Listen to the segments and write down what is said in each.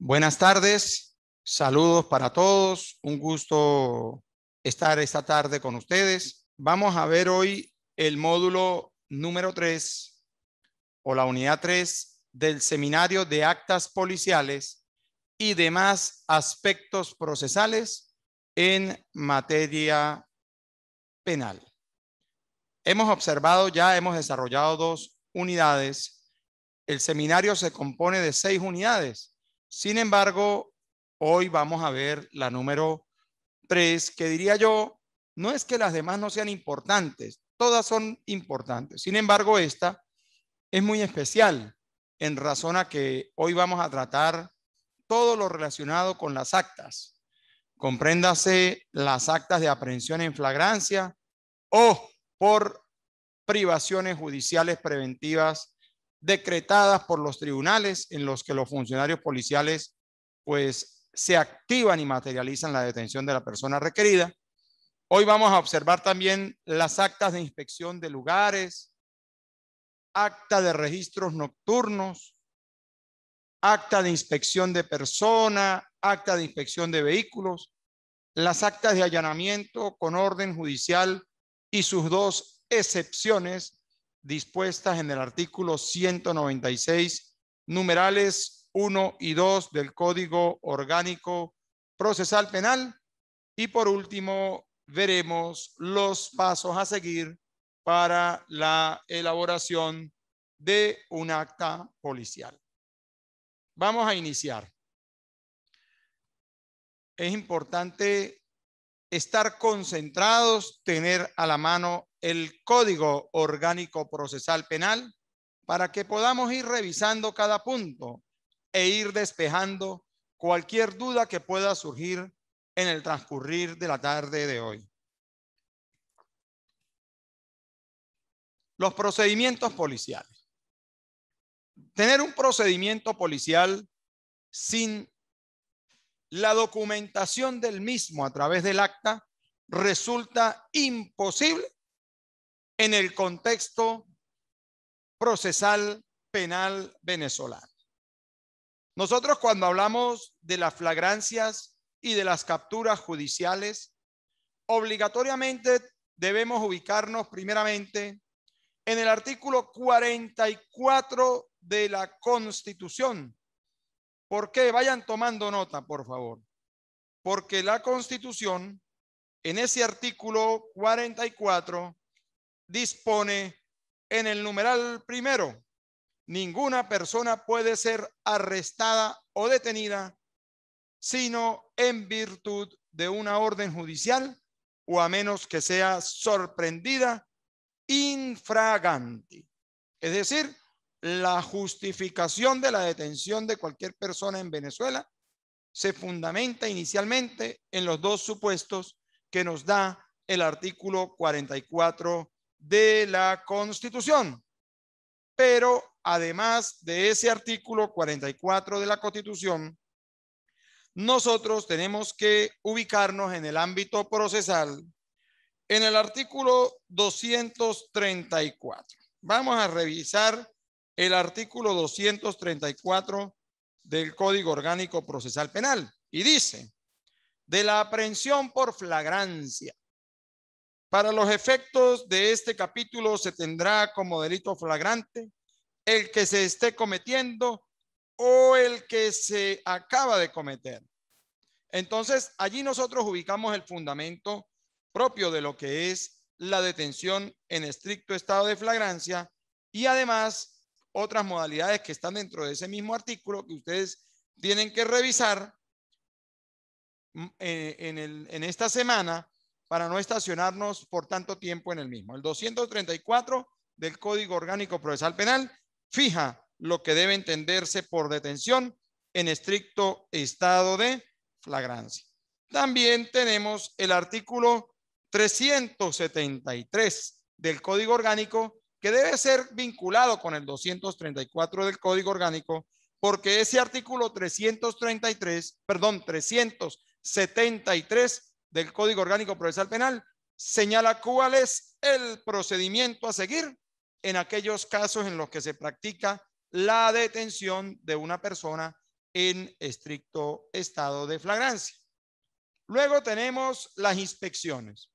Buenas tardes, saludos para todos, un gusto estar esta tarde con ustedes. Vamos a ver hoy el módulo número 3 o la unidad 3 del seminario de actas policiales y demás aspectos procesales en materia penal. Hemos observado ya, hemos desarrollado 2 unidades. El seminario se compone de 6 unidades. Sin embargo, hoy vamos a ver la número 3, que diría yo, no es que las demás no sean importantes, todas son importantes. Sin embargo, esta es muy especial en razón a que hoy vamos a tratar todo lo relacionado con las actas. Compréndase las actas de aprehensión en flagrancia o por privaciones judiciales preventivas decretadas por los tribunales en los que los funcionarios policiales pues se activan y materializan la detención de la persona requerida. Hoy vamos a observar también las actas de inspección de lugares, acta de registros nocturnos, acta de inspección de persona, acta de inspección de vehículos, las actas de allanamiento con orden judicial y sus 2 excepciones dispuestas en el artículo 196, numerales 1 y 2 del Código Orgánico Procesal Penal. Y por último, veremos los pasos a seguir para la elaboración de un acta policial. Vamos a iniciar. Es importante estar concentrados, tener a la mano el Código Orgánico Procesal Penal para que podamos ir revisando cada punto e ir despejando cualquier duda que pueda surgir en el transcurrir de la tarde de hoy. Los procedimientos policiales. Tener un procedimiento policial sin la documentación del mismo a través del acta resulta imposible en el contexto procesal penal venezolano. Nosotros cuando hablamos de las flagrancias y de las capturas judiciales, obligatoriamente debemos ubicarnos primeramente en el artículo 44 de la Constitución. ¿Por qué? Vayan tomando nota, por favor. Porque la Constitución, en ese artículo 44, dispone en el numeral primero: ninguna persona puede ser arrestada o detenida sino en virtud de una orden judicial o a menos que sea sorprendida infraganti. Es decir, la justificación de la detención de cualquier persona en Venezuela se fundamenta inicialmente en los 2 supuestos que nos da el artículo 44 de la Constitución. Pero además de ese artículo 44 de la Constitución, nosotros tenemos que ubicarnos en el ámbito procesal en el artículo 234. Vamos a revisar el artículo 234 del Código Orgánico Procesal Penal y dice: de la aprehensión por flagrancia. Para los efectos de este capítulo se tendrá como delito flagrante el que se esté cometiendo o el que se acaba de cometer. Entonces, allí nosotros ubicamos el fundamento propio de lo que es la detención en estricto estado de flagrancia y además otras modalidades que están dentro de ese mismo artículo que ustedes tienen que revisar en esta semana para no estacionarnos por tanto tiempo en el mismo. El 234 del Código Orgánico Procesal Penal fija lo que debe entenderse por detención en estricto estado de flagrancia. También tenemos el artículo 373 del Código Orgánico, que debe ser vinculado con el 234 del Código Orgánico, porque ese artículo 373 del Código Orgánico Procesal Penal señala cuál es el procedimiento a seguir en aquellos casos en los que se practica la detención de una persona en estricto estado de flagrancia. Luego tenemos las inspecciones.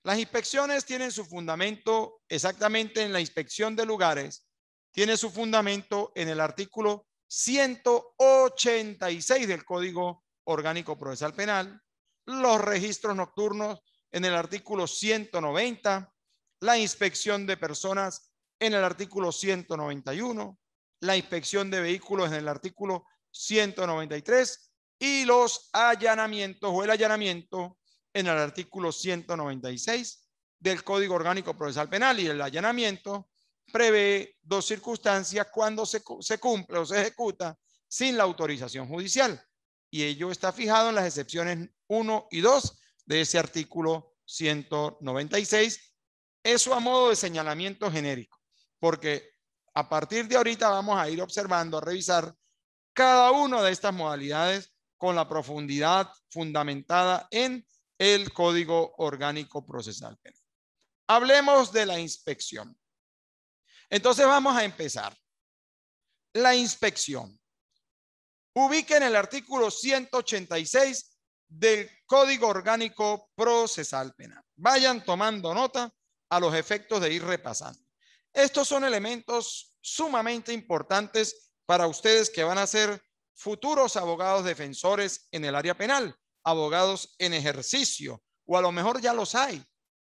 Las inspecciones tienen su fundamento exactamente en la inspección de lugares, tiene su fundamento en el artículo 186 del Código Orgánico Procesal Penal, los registros nocturnos en el artículo 190, la inspección de personas en el artículo 191, la inspección de vehículos en el artículo 193 y los allanamientos o el allanamiento en el artículo 196 del Código Orgánico Procesal Penal. Y el allanamiento prevé dos circunstancias cuando se cumple o se ejecuta sin la autorización judicial. Y ello está fijado en las excepciones 1 y 2 de ese artículo 196. Eso a modo de señalamiento genérico, porque a partir de ahorita vamos a ir observando, a revisar cada una de estas modalidades con la profundidad fundamentada en el Código Orgánico Procesal Penal. Hablemos de la inspección. Entonces vamos a empezar. La inspección. Ubiquen el artículo 186 del Código Orgánico Procesal Penal. Vayan tomando nota a los efectos de ir repasando. Estos son elementos sumamente importantes para ustedes que van a ser futuros abogados defensores en el área penal, abogados en ejercicio, o a lo mejor ya los hay.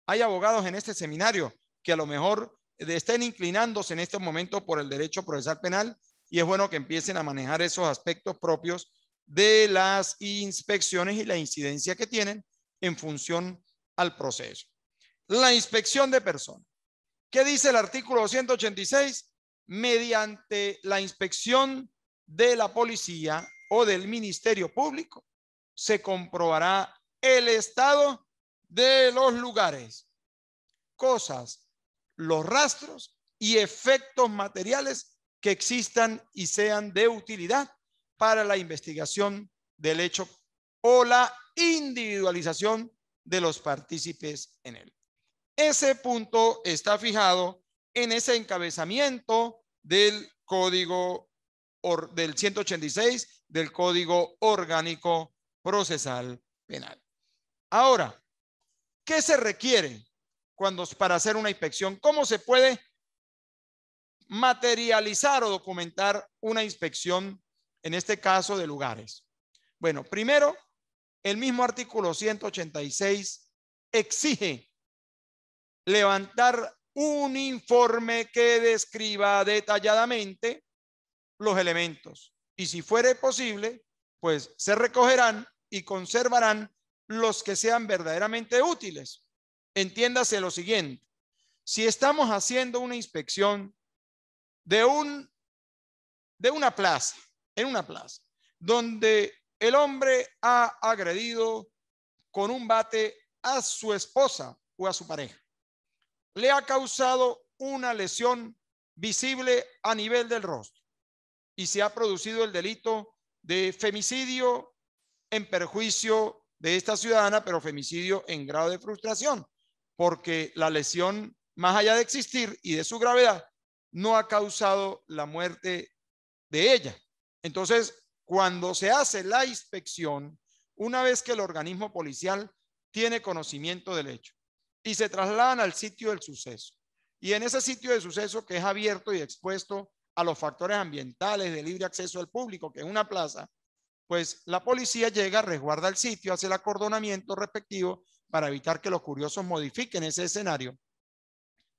Hay abogados en este seminario que a lo mejor estén inclinándose en este momento por el derecho procesal penal, y es bueno que empiecen a manejar esos aspectos propios de las inspecciones y la incidencia que tienen en función al proceso. La inspección de personas. ¿Qué dice el artículo 286? Mediante la inspección de la policía o del Ministerio Público se comprobará el estado de los lugares, cosas, los rastros y efectos materiales que existan y sean de utilidad para la investigación del hecho o la individualización de los partícipes en él. Ese punto está fijado en ese encabezamiento del Código del 186 del Código Orgánico Procesal Penal. Ahora, ¿qué se requiere para hacer una inspección? ¿Cómo se puede materializar o documentar una inspección, en este caso de lugares? Bueno, primero, el mismo artículo 186 exige levantar un informe que describa detalladamente los elementos, y si fuere posible, pues se recogerán y conservarán los que sean verdaderamente útiles. Entiéndase lo siguiente: si estamos haciendo una inspección de una plaza, en una plaza, donde el hombre ha agredido con un bate a su esposa o a su pareja, le ha causado una lesión visible a nivel del rostro y se ha producido el delito de femicidio en perjuicio de esta ciudadana, pero femicidio en grado de frustración, porque la lesión, más allá de existir y de su gravedad, no ha causado la muerte de ella. Entonces, cuando se hace la inspección, una vez que el organismo policial tiene conocimiento del hecho y se trasladan al sitio del suceso, y en ese sitio de suceso, que es abierto y expuesto a los factores ambientales de libre acceso al público, que es una plaza, pues la policía llega, resguarda el sitio, hace el acordonamiento respectivo para evitar que los curiosos modifiquen ese escenario.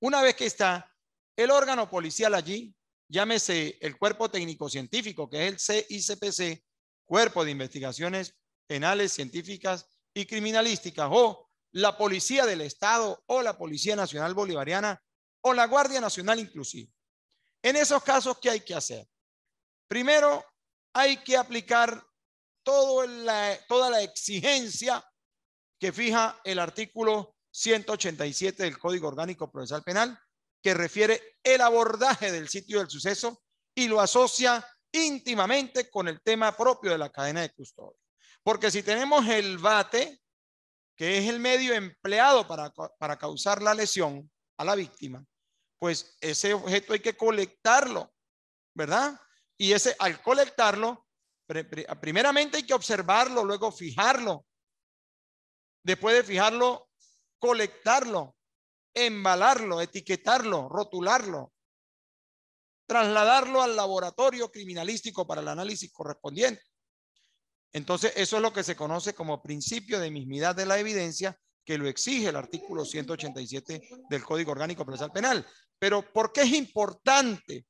Una vez que está el órgano policial allí, llámese el cuerpo técnico científico, que es el CICPC, Cuerpo de Investigaciones Penales, Científicas y Criminalísticas, o la Policía del Estado, o la Policía Nacional Bolivariana, o la Guardia Nacional inclusive. En esos casos, ¿qué hay que hacer? Primero, hay que aplicar toda la exigencia que fija el artículo 187 del Código Orgánico Procesal Penal, que refiere el abordaje del sitio del suceso y lo asocia íntimamente con el tema propio de la cadena de custodia. Porque si tenemos el bate, que es el medio empleado para causar la lesión a la víctima, pues ese objeto hay que colectarlo, ¿verdad? Y ese, al colectarlo, primeramente hay que observarlo, luego fijarlo. Después de fijarlo, colectarlo, embalarlo, etiquetarlo, rotularlo, trasladarlo al laboratorio criminalístico para el análisis correspondiente. Entonces, eso es lo que se conoce como principio de mismidad de la evidencia, que lo exige el artículo 187 del Código Orgánico Procesal Penal. Pero ¿por qué es importante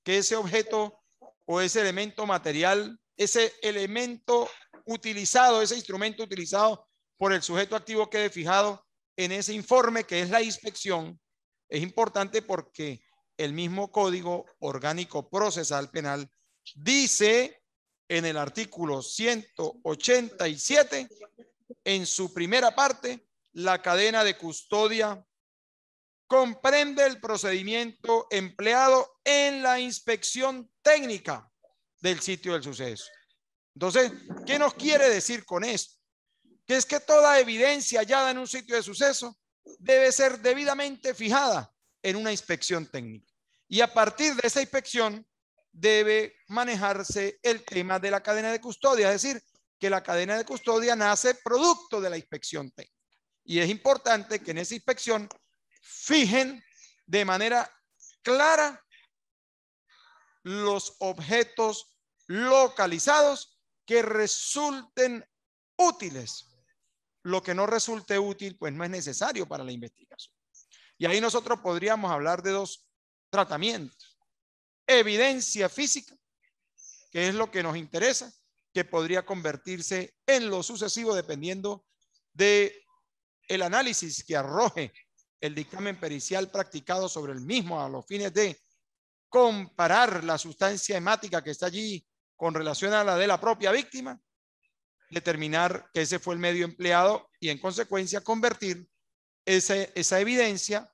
que ese objeto o ese elemento material, ese elemento utilizado, ese instrumento utilizado por el sujeto activo quede fijado en ese informe que es la inspección? Es importante porque el mismo Código Orgánico Procesal Penal dice en el artículo 187, en su primera parte, la cadena de custodia comprende el procedimiento empleado en la inspección técnica del sitio del suceso. Entonces, ¿qué nos quiere decir con esto? Que es que toda evidencia hallada en un sitio de suceso debe ser debidamente fijada en una inspección técnica. Y a partir de esa inspección debe manejarse el tema de la cadena de custodia, es decir, que la cadena de custodia nace producto de la inspección técnica. Y es importante que en esa inspección fijen de manera clara los objetos localizados que resulten útiles. Lo que no resulte útil, pues no es necesario para la investigación. Y ahí nosotros podríamos hablar de dos tratamientos. Evidencia física, que es lo que nos interesa, que podría convertirse en lo sucesivo dependiendo de el análisis que arroje el dictamen pericial practicado sobre el mismo a los fines de comparar la sustancia hemática que está allí con relación a la de la propia víctima, determinar que ese fue el medio empleado y en consecuencia convertir esa evidencia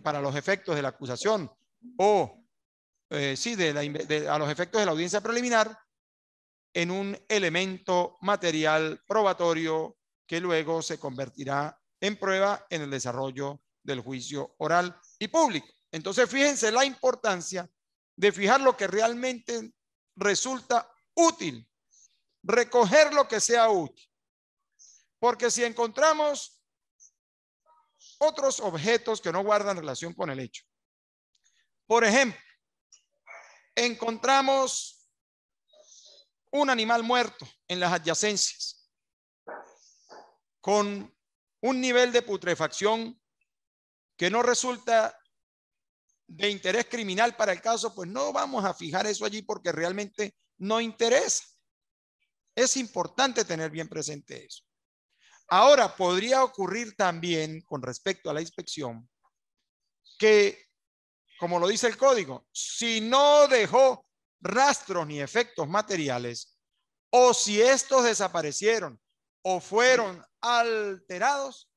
para los efectos de la acusación o sí, a los efectos de la audiencia preliminar en un elemento material probatorio que luego se convertirá en prueba en el desarrollo del juicio oral y público. Entonces, fíjense la importancia de fijar lo que realmente resulta útil, recoger lo que sea útil. Porque si encontramos otros objetos que no guardan relación con el hecho, por ejemplo, encontramos un animal muerto en las adyacencias con un nivel de putrefacción que no resulta de interés criminal para el caso, pues no vamos a fijar eso allí porque realmente no interesa. Es importante tener bien presente eso. Ahora, podría ocurrir también con respecto a la inspección que, como lo dice el código, si no dejó rastros ni efectos materiales, o si estos desaparecieron o fueron alterados,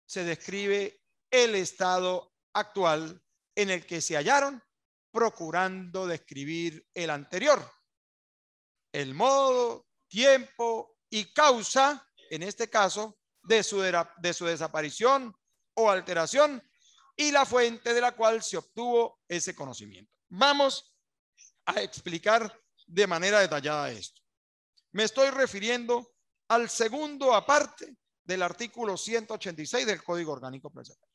se describe el estado actual en el que se hallaron, procurando describir el anterior. El modo, tiempo y causa, en este caso, de su desaparición o alteración y la fuente de la cual se obtuvo ese conocimiento. Vamos a explicar de manera detallada esto. Me estoy refiriendo al segundo aparte del artículo 186 del Código Orgánico Procesal.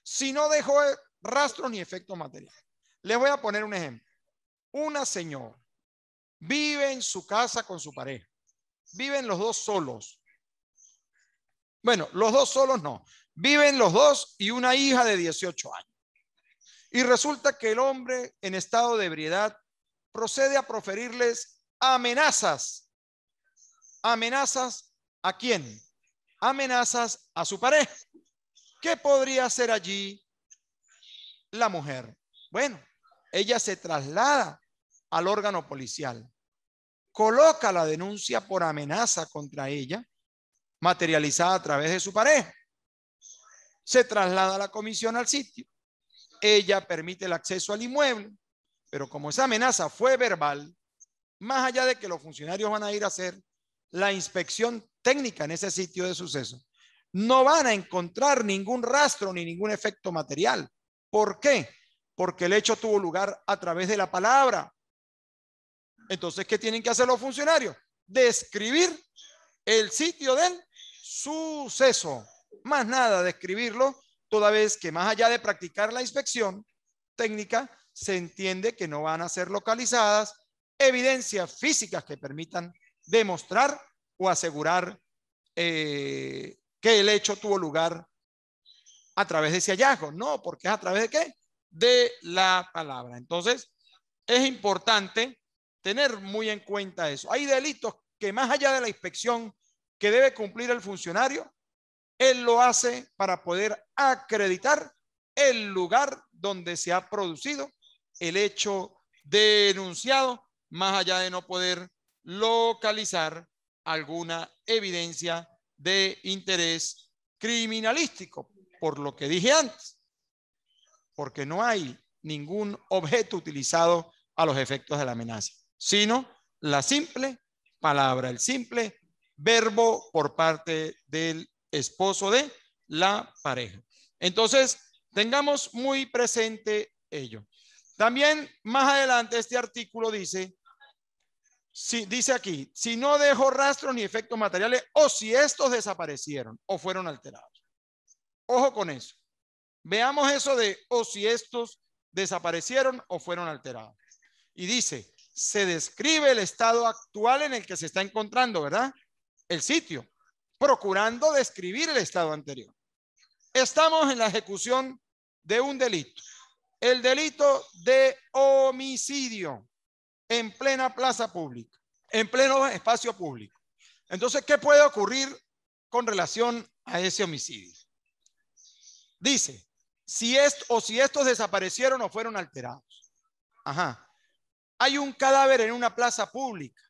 Si no dejó rastro ni efecto material. Les voy a poner un ejemplo. Una señora vive en su casa con su pareja. Viven los dos solos. Bueno, los dos solos no. Viven los dos y una hija de 18 años. Y resulta que el hombre en estado de ebriedad procede a proferirles amenazas. ¿Amenazas a quién? Amenazas a su pareja. ¿Qué podría hacer allí la mujer? Bueno, ella se traslada al órgano policial, coloca la denuncia por amenaza contra ella, materializada a través de su pareja. Se traslada a la comisión al sitio. Ella permite el acceso al inmueble, pero como esa amenaza fue verbal, más allá de que los funcionarios van a ir a hacer la inspección técnica en ese sitio de suceso, no van a encontrar ningún rastro ni ningún efecto material. ¿Por qué? Porque el hecho tuvo lugar a través de la palabra. Entonces, ¿qué tienen que hacer los funcionarios? Describir el sitio del suceso. Más nada, describirlo, toda vez que más allá de practicar la inspección técnica, se entiende que no van a ser localizadas evidencias físicas que permitan demostrar o asegurar que el hecho tuvo lugar a través de ese hallazgo. No, porque es a través de ¿qué? De la palabra. Entonces, es importante tener muy en cuenta eso. Hay delitos que más allá de la inspección que debe cumplir el funcionario, él lo hace para poder acreditar el lugar donde se ha producido el hecho denunciado, más allá de no poder localizar alguna evidencia de interés criminalístico, por lo que dije antes, porque no hay ningún objeto utilizado a los efectos de la amenaza, sino la simple palabra, el simple verbo por parte del esposo de la pareja. Entonces, tengamos muy presente ello. También más adelante este artículo dice, dice aquí, si no dejó rastros ni efectos materiales o si estos desaparecieron o fueron alterados. Ojo con eso. Veamos eso de o si estos desaparecieron o fueron alterados. Y dice, se describe el estado actual en el que se está encontrando, ¿verdad? El sitio, procurando describir el estado anterior. Estamos en la ejecución de un delito. El delito de homicidio en plena plaza pública, en pleno espacio público. Entonces, ¿qué puede ocurrir con relación a ese homicidio? Dice, si estos desaparecieron o fueron alterados. Ajá. Hay un cadáver en una plaza pública.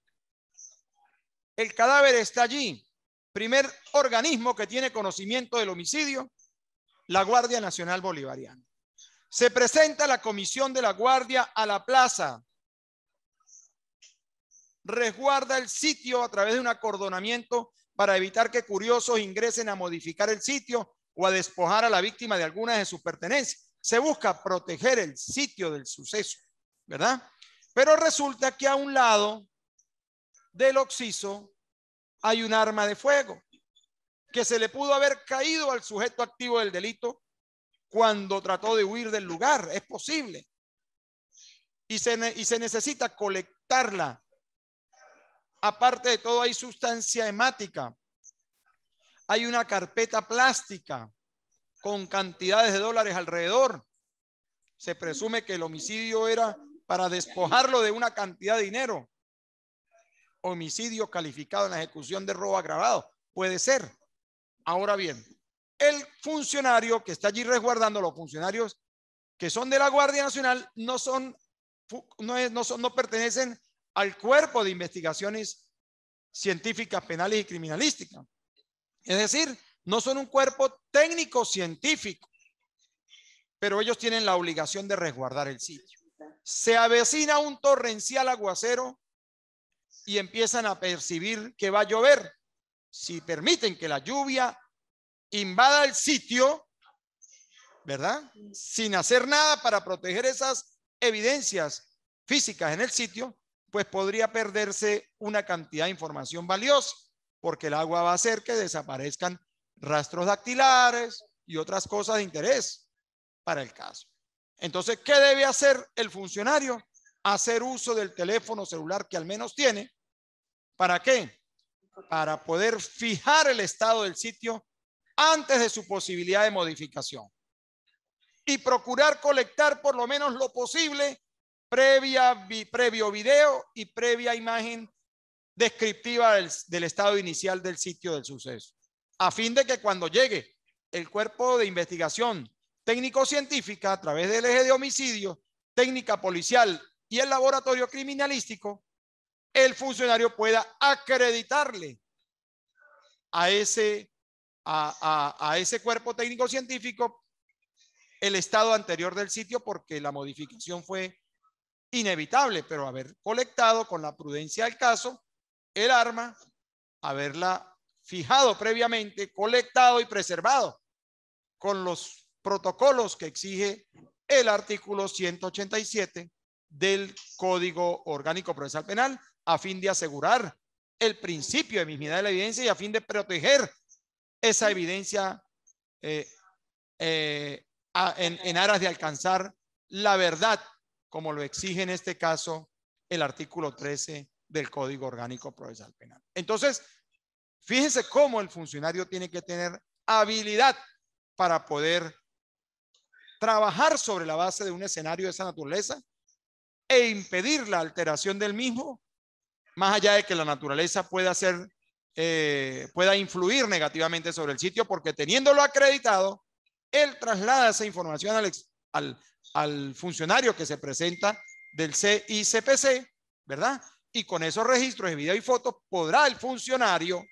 El cadáver está allí. Primer organismo que tiene conocimiento del homicidio, la Guardia Nacional Bolivariana. Se presenta la comisión de la Guardia a la plaza. Resguarda el sitio a través de un acordonamiento para evitar que curiosos ingresen a modificar el sitio o a despojar a la víctima de algunas de sus pertenencias. Se busca proteger el sitio del suceso, ¿verdad? Pero resulta que a un lado del occiso hay un arma de fuego que se le pudo haber caído al sujeto activo del delito cuando trató de huir del lugar. Es posible. Y se necesita colectarla. Aparte de todo, hay sustancia hemática. Hay una carpeta plástica con cantidades de dólares alrededor. Se presume que el homicidio era para despojarlo de una cantidad de dinero. Homicidio calificado en la ejecución de robo agravado. Puede ser. Ahora bien, el funcionario que está allí resguardando, los funcionarios que son de la Guardia Nacional, no pertenecen al cuerpo de investigaciones científicas, penales y criminalísticas. Es decir, no son un cuerpo técnico científico, pero ellos tienen la obligación de resguardar el sitio. Se avecina un torrencial aguacero y empiezan a percibir que va a llover. Si permiten que la lluvia invada el sitio, ¿verdad? Sin hacer nada para proteger esas evidencias físicas en el sitio, pues podría perderse una cantidad de información valiosa, porque el agua va a hacer que desaparezcan rastros dactilares y otras cosas de interés para el caso. Entonces, ¿qué debe hacer el funcionario? Hacer uso del teléfono celular que al menos tiene. ¿Para qué? Para poder fijar el estado del sitio antes de su posibilidad de modificación y procurar colectar por lo menos lo posible previo video y previa imagen descriptiva del estado inicial del sitio del suceso, a fin de que cuando llegue el cuerpo de investigación técnico-científica a través del eje de homicidio, técnica policial y el laboratorio criminalístico, el funcionario pueda acreditarle a ese cuerpo técnico-científico el estado anterior del sitio, porque la modificación fue inevitable, pero haber colectado con la prudencia del caso el arma, haberla fijado previamente, colectado y preservado con los protocolos que exige el artículo 187 del Código Orgánico Procesal Penal a fin de asegurar el principio de mismidad de la evidencia y a fin de proteger esa evidencia en aras de alcanzar la verdad, como lo exige en este caso el artículo 13 del Código Orgánico Procesal Penal. Entonces, fíjense cómo el funcionario tiene que tener habilidad para poder trabajar sobre la base de un escenario de esa naturaleza e impedir la alteración del mismo, más allá de que la naturaleza pueda influir negativamente sobre el sitio, porque teniéndolo acreditado, él traslada esa información al funcionario que se presenta del CICPC, ¿verdad? Y con esos registros de video y fotos podrá el funcionario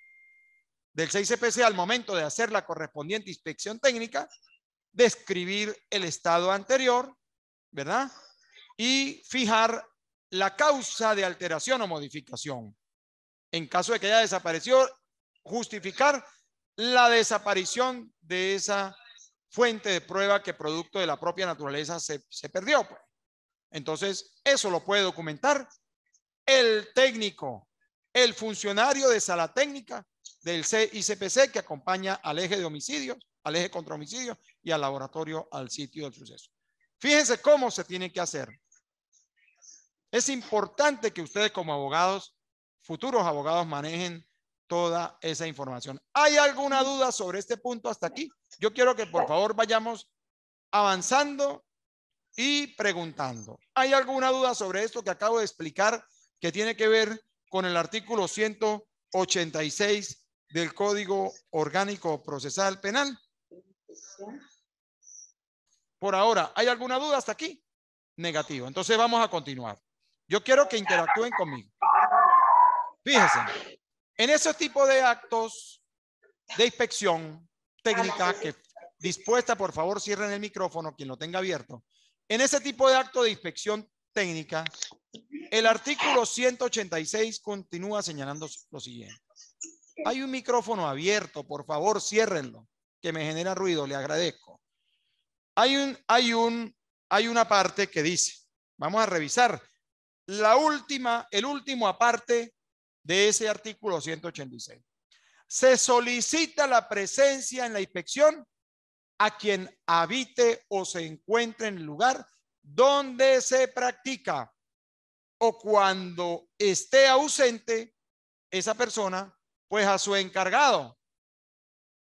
del CICPC, al momento de hacer la correspondiente inspección técnica, describir el estado anterior, ¿verdad? Y fijar la causa de alteración o modificación. En caso de que haya desaparecido, justificar la desaparición de esa fuente de prueba que producto de la propia naturaleza se perdió. Pues. Entonces, eso lo puede documentar el técnico, el funcionario de sala técnica del CICPC que acompaña al eje de homicidios, al eje contra homicidios y al laboratorio al sitio del suceso. Fíjense cómo se tiene que hacer. Es importante que ustedes como abogados, futuros abogados, manejen toda esa información. ¿Hay alguna duda sobre este punto hasta aquí? Yo quiero que por favor vayamos avanzando y preguntando. ¿Hay alguna duda sobre esto que acabo de explicar que tiene que ver con el artículo 186 del Código Orgánico Procesal Penal? Por ahora, ¿hay alguna duda hasta aquí? Negativo. Entonces vamos a continuar. Yo quiero que interactúen conmigo. Fíjense, en ese tipo de actos de inspección técnica que dispuesta, por favor, cierren el micrófono, quien lo tenga abierto. En ese tipo de acto de inspección técnica, el artículo 186 continúa señalando lo siguiente. Hay un micrófono abierto, por favor, ciérrenlo, que me genera ruido, le agradezco. Hay una parte que dice, vamos a revisar el último aparte de ese artículo 186. Se solicita la presencia en la inspección a quien habite o se encuentre en el lugar donde se practica, o cuando esté ausente esa persona, pues a su encargado.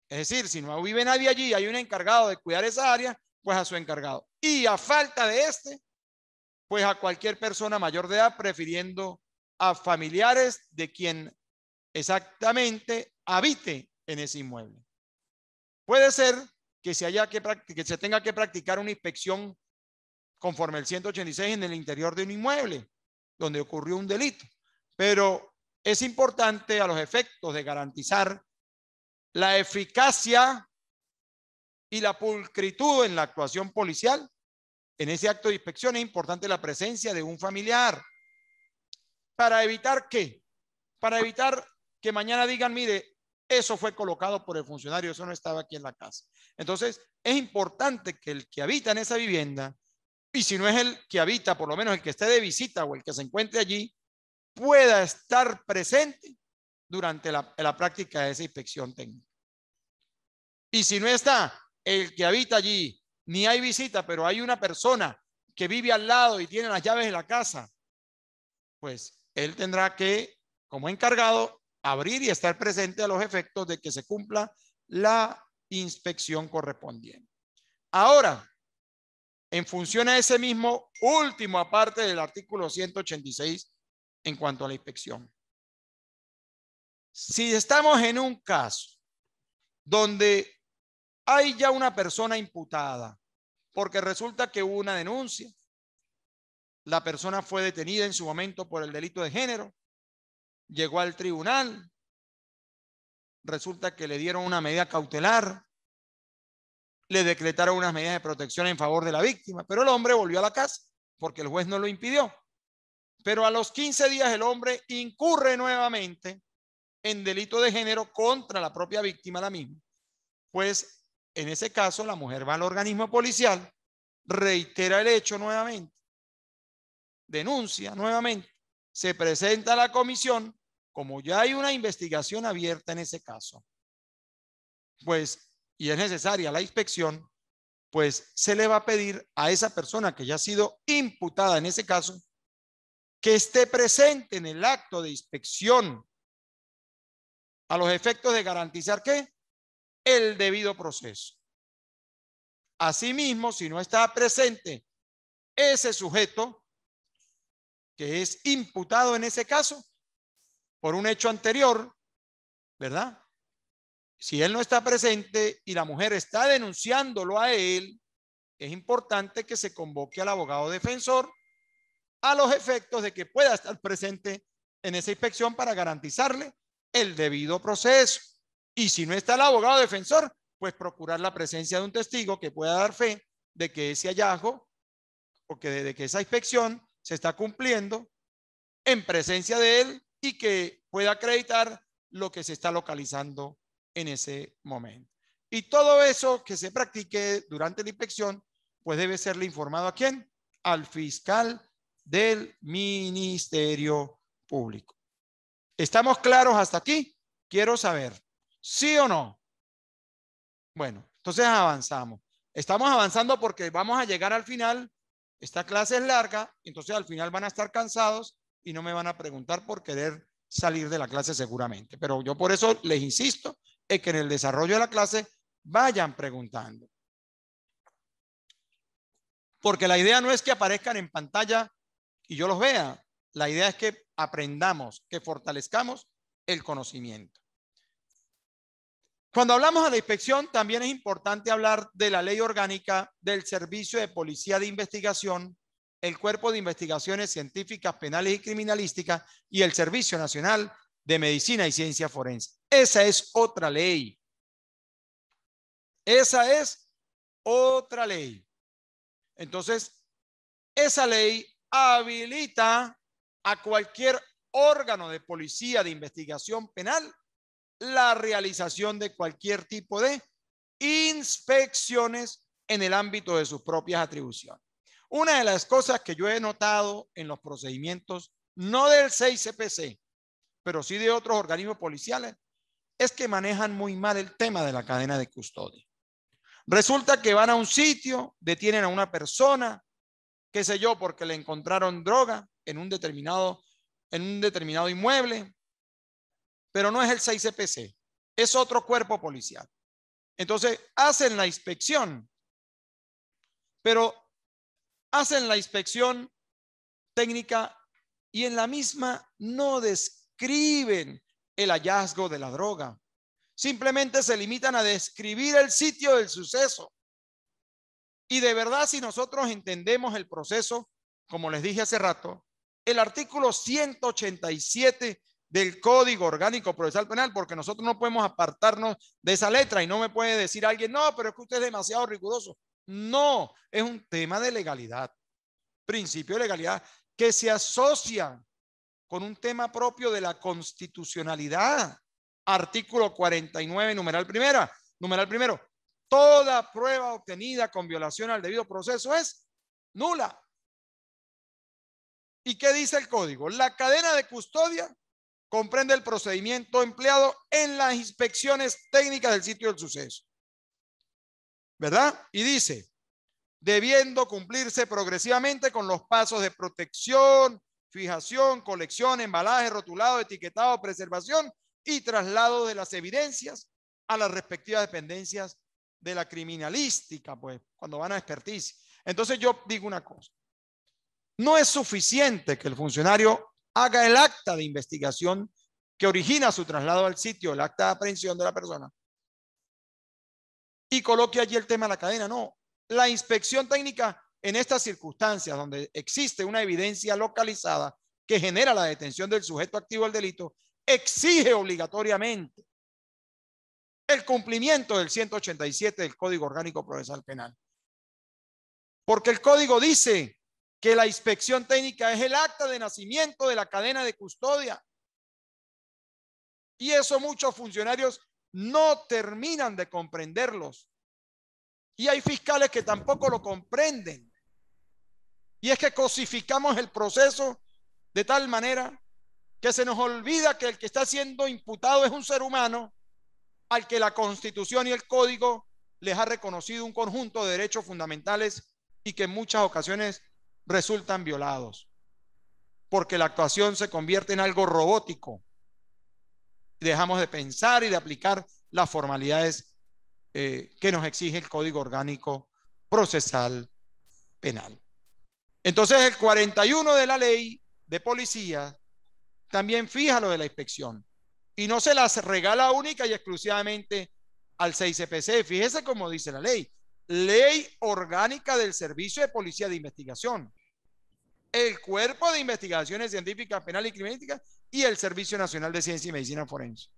Es decir, si no vive nadie allí, hay un encargado de cuidar esa área, pues a su encargado. Y a falta de pues a cualquier persona mayor de edad, prefiriendo a familiares de quien exactamente habite en ese inmueble. Puede ser que se tenga que practicar una inspección conforme el 186 en el interior de un inmueble donde ocurrió un delito, pero es importante a los efectos de garantizar la eficacia y la pulcritud en la actuación policial. En ese acto de inspección es importante la presencia de un familiar. ¿Para evitar qué? Para evitar que mañana digan, mire, eso fue colocado por el funcionario, eso no estaba aquí en la casa. Entonces, es importante que el que habita en esa vivienda, y si no es el que habita, por lo menos el que esté de visita o el que se encuentre allí, pueda estar presente durante la práctica de esa inspección técnica. Y si no está el que habita allí, ni hay visita, pero hay una persona que vive al lado y tiene las llaves de la casa, pues él tendrá que, como encargado, abrir y estar presente a los efectos de que se cumpla la inspección correspondiente. Ahora, en función a ese mismo último aparte del artículo 186 en cuanto a la inspección. Si estamos en un caso donde hay ya una persona imputada, porque resulta que hubo una denuncia, la persona fue detenida en su momento por el delito de género, llegó al tribunal, resulta que le dieron una medida cautelar, le decretaron unas medidas de protección en favor de la víctima, pero el hombre volvió a la casa porque el juez no lo impidió. Pero a los 15 días el hombre incurre nuevamente en delito de género contra la propia víctima, la misma. Pues en ese caso la mujer va al organismo policial, reitera el hecho nuevamente, denuncia nuevamente, se presenta a la comisión, como ya hay una investigación abierta en ese caso, pues, y es necesaria la inspección, pues se le va a pedir a esa persona que ya ha sido imputada en ese caso, que esté presente en el acto de inspección a los efectos de garantizar ¿qué? El debido proceso. Asimismo, si no está presente ese sujeto que es imputado en ese caso por un hecho anterior, ¿verdad? Si él no está presente y la mujer está denunciándolo a él, es importante que se convoque al abogado defensor a los efectos de que pueda estar presente en esa inspección para garantizarle el debido proceso. Y si no está el abogado defensor, pues procurar la presencia de un testigo que pueda dar fe de que ese hallazgo o que de que esa inspección se está cumpliendo en presencia de él y que pueda acreditar lo que se está localizando en ese momento. Y todo eso que se practique durante la inspección, pues debe serle informado ¿a quién? Al fiscal del Ministerio Público. ¿Estamos claros hasta aquí? Quiero saber, ¿sí o no? Bueno, entonces avanzamos. Estamos avanzando porque vamos a llegar al final. Esta clase es larga, entonces al final van a estar cansados y no me van a preguntar por querer salir de la clase seguramente. Pero yo por eso les insisto en que en el desarrollo de la clase vayan preguntando. Porque la idea no es que aparezcan en pantalla y yo los vea. La idea es que aprendamos, que fortalezcamos el conocimiento. Cuando hablamos de la inspección, también es importante hablar de la ley orgánica del Servicio de Policía de Investigación, el Cuerpo de Investigaciones Científicas, Penales y Criminalísticas y el Servicio Nacional de Medicina y Ciencia Forense. Esa es otra ley. Esa es otra ley. Entonces, esa ley habilita a cualquier órgano de policía de investigación penal la realización de cualquier tipo de inspecciones en el ámbito de sus propias atribuciones. Una de las cosas que yo he notado en los procedimientos, no del 6CPC, pero sí de otros organismos policiales, es que manejan muy mal el tema de la cadena de custodia. Resulta que van a un sitio, detienen a una persona, qué sé yo, porque le encontraron droga en un determinado inmueble, pero no es el 6CPC, es otro cuerpo policial. Entonces, hacen la inspección, pero hacen la inspección técnica y en la misma no describen el hallazgo de la droga. Simplemente se limitan a describir el sitio del suceso. Y de verdad, si nosotros entendemos el proceso, como les dije hace rato, el artículo 187 del Código Orgánico Procesal Penal, porque nosotros no podemos apartarnos de esa letra y no me puede decir alguien, no, pero es que usted es demasiado riguroso. No, es un tema de legalidad, principio de legalidad que se asocia con un tema propio de la constitucionalidad. Artículo 49, numeral primero. Toda prueba obtenida con violación al debido proceso es nula. ¿Y qué dice el código? La cadena de custodia comprende el procedimiento empleado en las inspecciones técnicas del sitio del suceso, ¿verdad? Y dice, debiendo cumplirse progresivamente con los pasos de protección, fijación, colección, embalaje, rotulado, etiquetado, preservación y traslado de las evidencias a las respectivas dependencias de la criminalística, pues, cuando van a experticia. Entonces yo digo una cosa, no es suficiente que el funcionario haga el acta de investigación que origina su traslado al sitio, el acta de aprehensión de la persona, y coloque allí el tema de la cadena. No, la inspección técnica en estas circunstancias donde existe una evidencia localizada que genera la detención del sujeto activo del delito, exige obligatoriamente el cumplimiento del 187 del Código Orgánico Procesal Penal. Porque el código dice que la inspección técnica es el acta de nacimiento de la cadena de custodia. Y eso muchos funcionarios no terminan de comprenderlos. Y hay fiscales que tampoco lo comprenden. Y es que cosificamos el proceso de tal manera que se nos olvida que el que está siendo imputado es un ser humano al que la Constitución y el Código les ha reconocido un conjunto de derechos fundamentales y que en muchas ocasiones resultan violados, porque la actuación se convierte en algo robótico. Dejamos de pensar y de aplicar las formalidades que nos exige el Código Orgánico Procesal Penal. Entonces, el 41 de la ley de policía también fija lo de la inspección y no se las regala única y exclusivamente al 6CPC. Fíjese cómo dice la ley: Ley Orgánica del Servicio de Policía de Investigación, el Cuerpo de Investigaciones Científicas, Penales y Criminalísticas y el Servicio Nacional de Ciencia y Medicina Forense.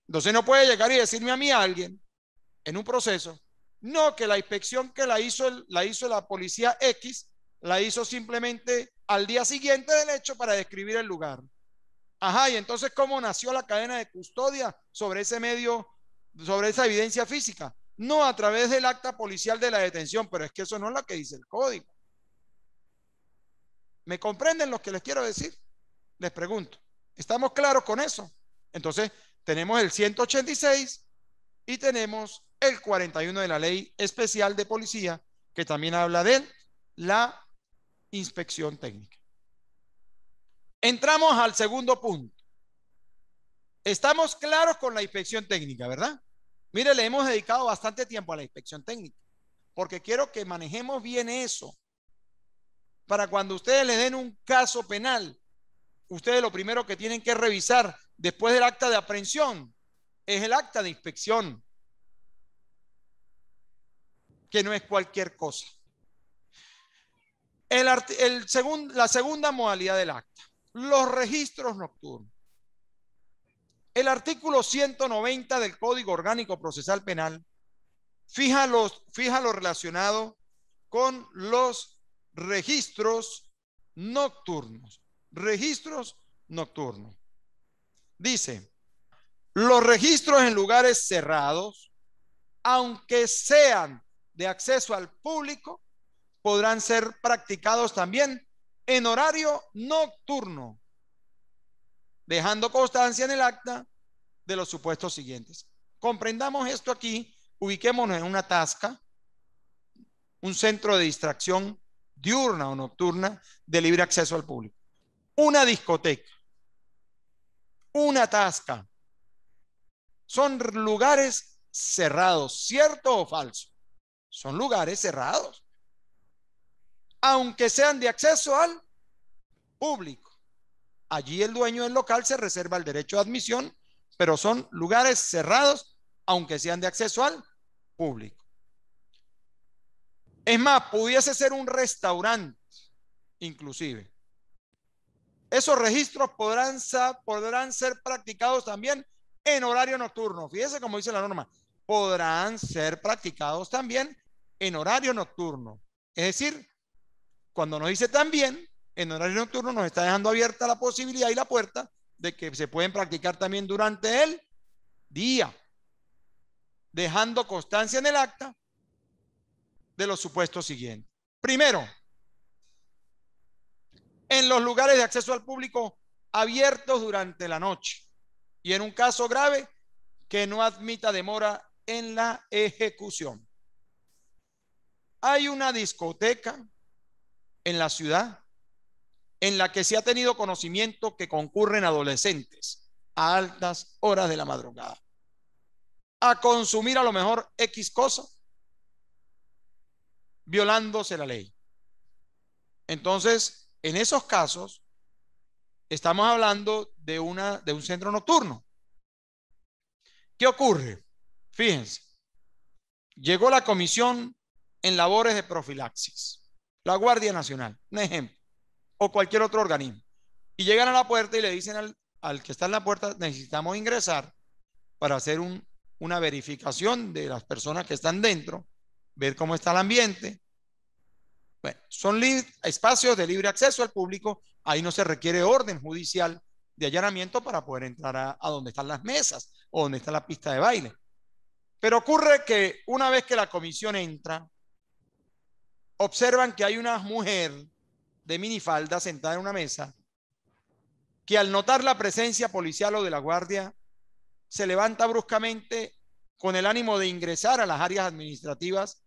Entonces no puede llegar y decirme a mí alguien en un proceso, no, que la inspección que la hizo la policía X, la hizo simplemente al día siguiente del hecho para describir el lugar. Ajá, y entonces, ¿cómo nació la cadena de custodia sobre ese medio, sobre esa evidencia física? No a través del acta policial de la detención, pero es que eso no es lo que dice el código. ¿Me comprenden lo que les quiero decir? Les pregunto, ¿estamos claros con eso? Entonces, tenemos el 186 y tenemos el 41 de la Ley Especial de Policía, que también habla de la inspección técnica. Entramos al segundo punto. Estamos claros con la inspección técnica, ¿verdad? Mire, le hemos dedicado bastante tiempo a la inspección técnica, porque quiero que manejemos bien eso. Para cuando ustedes les den un caso penal, ustedes lo primero que tienen que revisar después del acta de aprehensión es el acta de inspección, que no es cualquier cosa. La segunda modalidad del acta, los registros nocturnos. El artículo 190 del Código Orgánico Procesal Penal fija lo relacionado con los registros nocturnos. Registros nocturnos. Dice, los registros en lugares cerrados, aunque sean de acceso al público, podrán ser practicados también en horario nocturno, dejando constancia en el acta de los supuestos siguientes. Comprendamos esto aquí, ubiquémonos en una tasca, un centro de distracción diurna o nocturna de libre acceso al público, una discoteca, una tasca. Son lugares cerrados, ¿cierto o falso? Son lugares cerrados, aunque sean de acceso al público. Allí el dueño del local se reserva el derecho de admisión, pero son lugares cerrados, aunque sean de acceso al público. Es más, pudiese ser un restaurante, inclusive. Esos registros podrán ser practicados también en horario nocturno. Fíjese cómo dice la norma. Podrán ser practicados también en horario nocturno. Es decir, cuando nos dice también, en horario nocturno nos está dejando abierta la posibilidad y la puerta de que se pueden practicar también durante el día, dejando constancia en el acta de los supuestos siguientes. Primero, en los lugares de acceso al público abiertos durante la noche y en un caso grave que no admita demora en la ejecución. Hay una discoteca en la ciudad en la que se ha tenido conocimiento que concurren adolescentes a altas horas de la madrugada a consumir a lo mejor X cosa, violándose la ley. Entonces, en esos casos, estamos hablando de un centro nocturno. ¿Qué ocurre? Fíjense, llegó la comisión en labores de profilaxis, la Guardia Nacional, un ejemplo, o cualquier otro organismo, y llegan a la puerta y le dicen al que está en la puerta, necesitamos ingresar para hacer una verificación de las personas que están dentro, ver cómo está el ambiente. Bueno, son espacios de libre acceso al público, ahí no se requiere orden judicial de allanamiento para poder entrar a donde están las mesas o donde está la pista de baile. Pero ocurre que una vez que la comisión entra, observan que hay una mujer de minifalda sentada en una mesa, que al notar la presencia policial o de la guardia se levanta bruscamente con el ánimo de ingresar a las áreas administrativas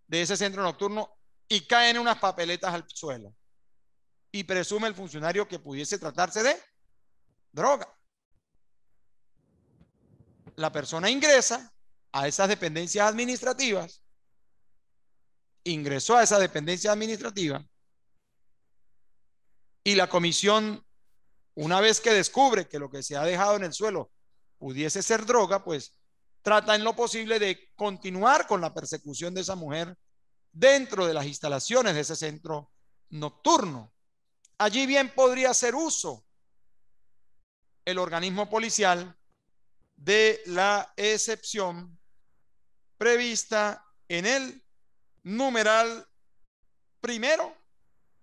de ese centro nocturno y cae en unas papeletas al suelo. Y presume el funcionario que pudiese tratarse de droga. La persona ingresa a esas dependencias administrativas, ingresó a esa dependencia administrativa y la comisión, una vez que descubre que lo que se ha dejado en el suelo pudiese ser droga, pues trata en lo posible de continuar con la persecución de esa mujer dentro de las instalaciones de ese centro nocturno. Allí bien podría hacer uso el organismo policial de la excepción prevista en el numeral primero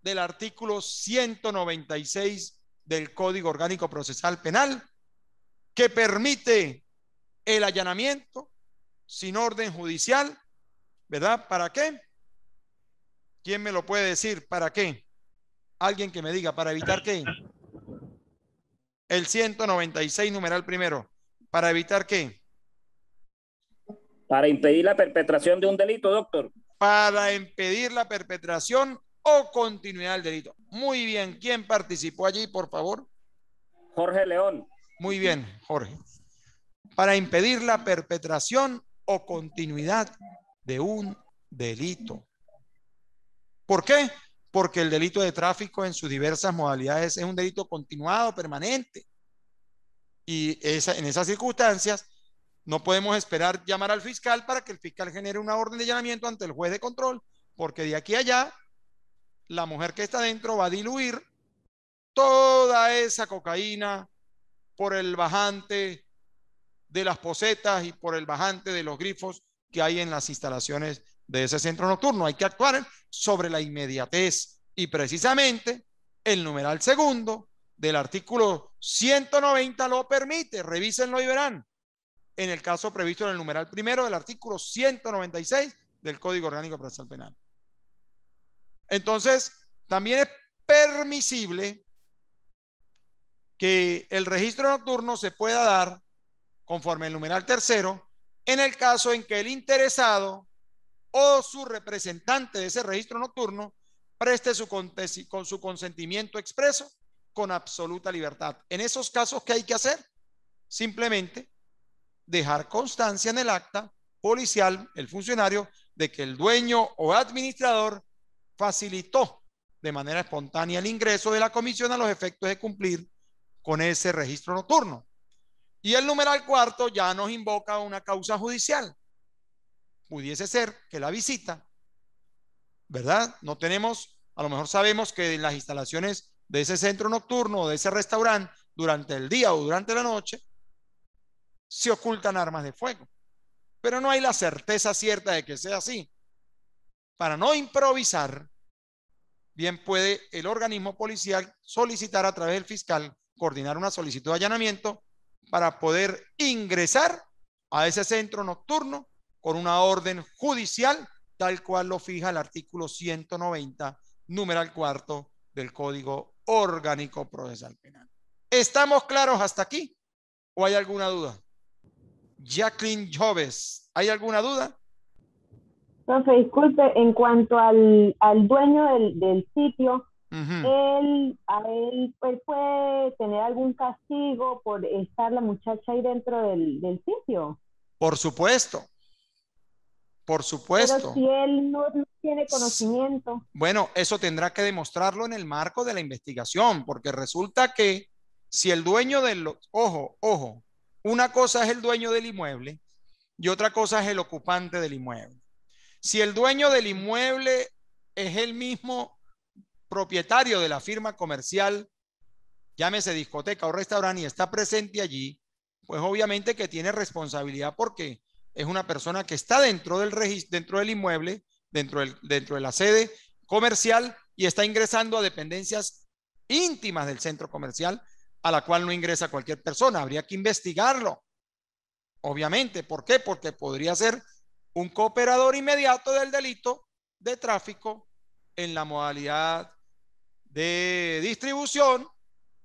del artículo 196 del Código Orgánico Procesal Penal, que permite el allanamiento sin orden judicial, ¿verdad? ¿Para qué? ¿Quién me lo puede decir? ¿Para qué? Alguien que me diga, ¿para evitar qué? El 196 numeral primero, ¿para evitar qué? Para impedir la perpetración de un delito, doctor. Para impedir la perpetración o continuidad del delito. Muy bien, ¿quién participó allí, por favor? Jorge León. Muy bien, Jorge. Para impedir la perpetración o continuidad de un delito. ¿Por qué? Porque el delito de tráfico en sus diversas modalidades es un delito continuado, permanente. Y en esas circunstancias no podemos esperar llamar al fiscal para que el fiscal genere una orden de allanamiento ante el juez de control, porque de aquí a allá la mujer que está dentro va a diluir toda esa cocaína por el bajante de las posetas y por el bajante de los grifos que hay en las instalaciones de ese centro nocturno. Hay que actuar sobre la inmediatez y precisamente el numeral segundo del artículo 190 lo permite. Revísenlo y verán. En el caso previsto en el numeral primero del artículo 196 del Código Orgánico Procesal Penal. Entonces, también es permisible que el registro nocturno se pueda dar conforme el numeral tercero en el caso en que el interesado o su representante de ese registro nocturno preste con su consentimiento expreso con absoluta libertad. En esos casos, ¿qué hay que hacer? Simplemente dejar constancia en el acta policial, el funcionario, de que el dueño o administrador facilitó de manera espontánea el ingreso de la comisión a los efectos de cumplir con ese registro nocturno. Y el numeral cuarto ya nos invoca una causa judicial. Pudiese ser que la visita, ¿verdad? No tenemos, a lo mejor sabemos que en las instalaciones de ese centro nocturno o de ese restaurante, durante el día o durante la noche, se ocultan armas de fuego. Pero no hay la certeza cierta de que sea así. Para no improvisar, bien puede el organismo policial solicitar a través del fiscal, coordinar una solicitud de allanamiento para poder ingresar a ese centro nocturno con una orden judicial, tal cual lo fija el artículo 190, numeral cuarto del Código Orgánico Procesal Penal. ¿Estamos claros hasta aquí? ¿O hay alguna duda? Jacqueline Joves, ¿hay alguna duda? Profe, disculpe, en cuanto al dueño del sitio, él puede tener algún castigo por estar la muchacha ahí dentro del sitio. Por supuesto. Por supuesto. Pero si él no tiene conocimiento. Bueno, eso tendrá que demostrarlo en el marco de la investigación, porque resulta que si el dueño del... Ojo, una cosa es el dueño del inmueble y otra cosa es el ocupante del inmueble. Si el dueño del inmueble es el mismo propietario de la firma comercial, llámese discoteca o restaurante, y está presente allí, pues obviamente que tiene responsabilidad porque es una persona que está dentro del registro, dentro del inmueble, dentro de la sede comercial y está ingresando a dependencias íntimas del centro comercial a la cual no ingresa cualquier persona. Habría que investigarlo, obviamente. ¿Por qué? Porque podría ser un cooperador inmediato del delito de tráfico en la modalidad de distribución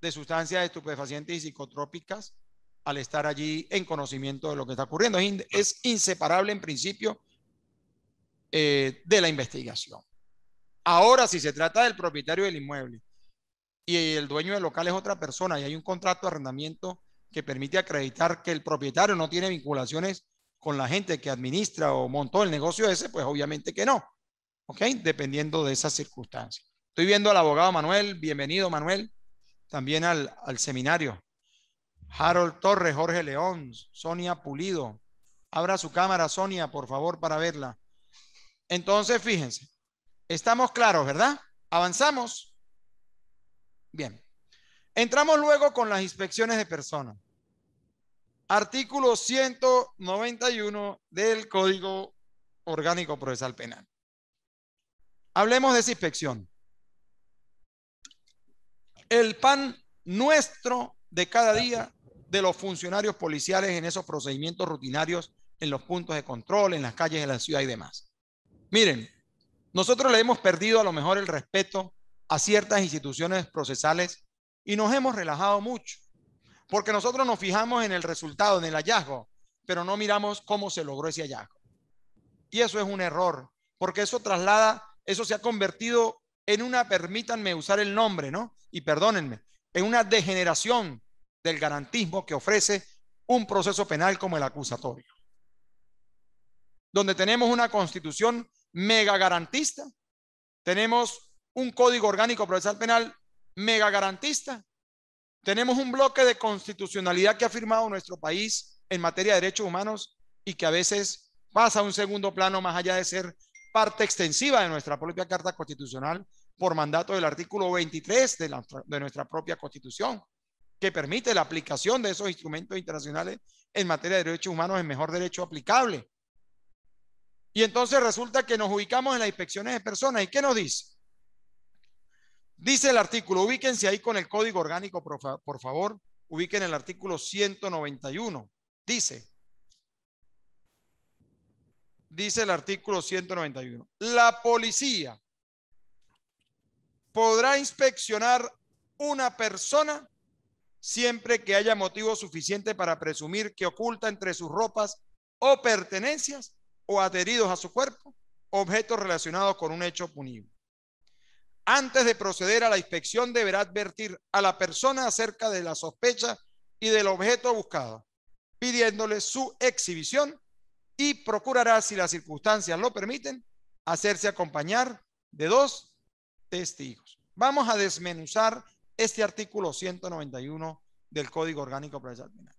de sustancias estupefacientes y psicotrópicas al estar allí en conocimiento de lo que está ocurriendo. Es inseparable en principio de la investigación. Ahora, si se trata del propietario del inmueble y el dueño del local es otra persona y hay un contrato de arrendamiento que permite acreditar que el propietario no tiene vinculaciones con la gente que administra o montó el negocio ese, pues obviamente que no. ¿Ok? Dependiendo de esas circunstancias. Estoy viendo al abogado Manuel. Bienvenido, Manuel. También al seminario. Harold Torres, Jorge León, Sonia Pulido. Abra su cámara, Sonia, por favor, para verla. Entonces, fíjense. Estamos claros, ¿verdad? Avanzamos. Bien. Entramos luego con las inspecciones de personas. Artículo 191 del Código Orgánico Procesal Penal. Hablemos de esa inspección. El pan nuestro de cada día de los funcionarios policiales en esos procedimientos rutinarios en los puntos de control, en las calles de la ciudad y demás. Miren, nosotros le hemos perdido a lo mejor el respeto a ciertas instituciones procesales y nos hemos relajado mucho, porque nosotros nos fijamos en el resultado, en el hallazgo, pero no miramos cómo se logró ese hallazgo. Y eso es un error, porque eso traslada, eso se ha convertido en una, permítanme usar el nombre, ¿no? Y perdónenme, en una degeneración del garantismo que ofrece un proceso penal como el acusatorio, donde tenemos una constitución mega garantista, tenemos un código orgánico procesal penal mega garantista, tenemos un bloque de constitucionalidad que ha firmado nuestro país en materia de derechos humanos y que a veces pasa a un segundo plano más allá de ser parte extensiva de nuestra propia Carta Constitucional por mandato del artículo 23 de nuestra propia Constitución, que permite la aplicación de esos instrumentos internacionales en materia de derechos humanos en mejor derecho aplicable. Y entonces resulta que nos ubicamos en las inspecciones de personas. ¿Y qué nos dice? Dice el artículo, ubíquense ahí con el código orgánico, por favor, ubiquen el artículo 191. Dice el artículo 191, la policía podrá inspeccionar una persona siempre que haya motivo suficiente para presumir que oculta entre sus ropas o pertenencias o adheridos a su cuerpo objetos relacionados con un hecho punible. Antes de proceder a la inspección deberá advertir a la persona acerca de la sospecha y del objeto buscado, pidiéndole su exhibición y procurará, si las circunstancias lo permiten, hacerse acompañar de 2 testigos. Vamos a desmenuzar este artículo 191 del Código Orgánico Procesal Penal.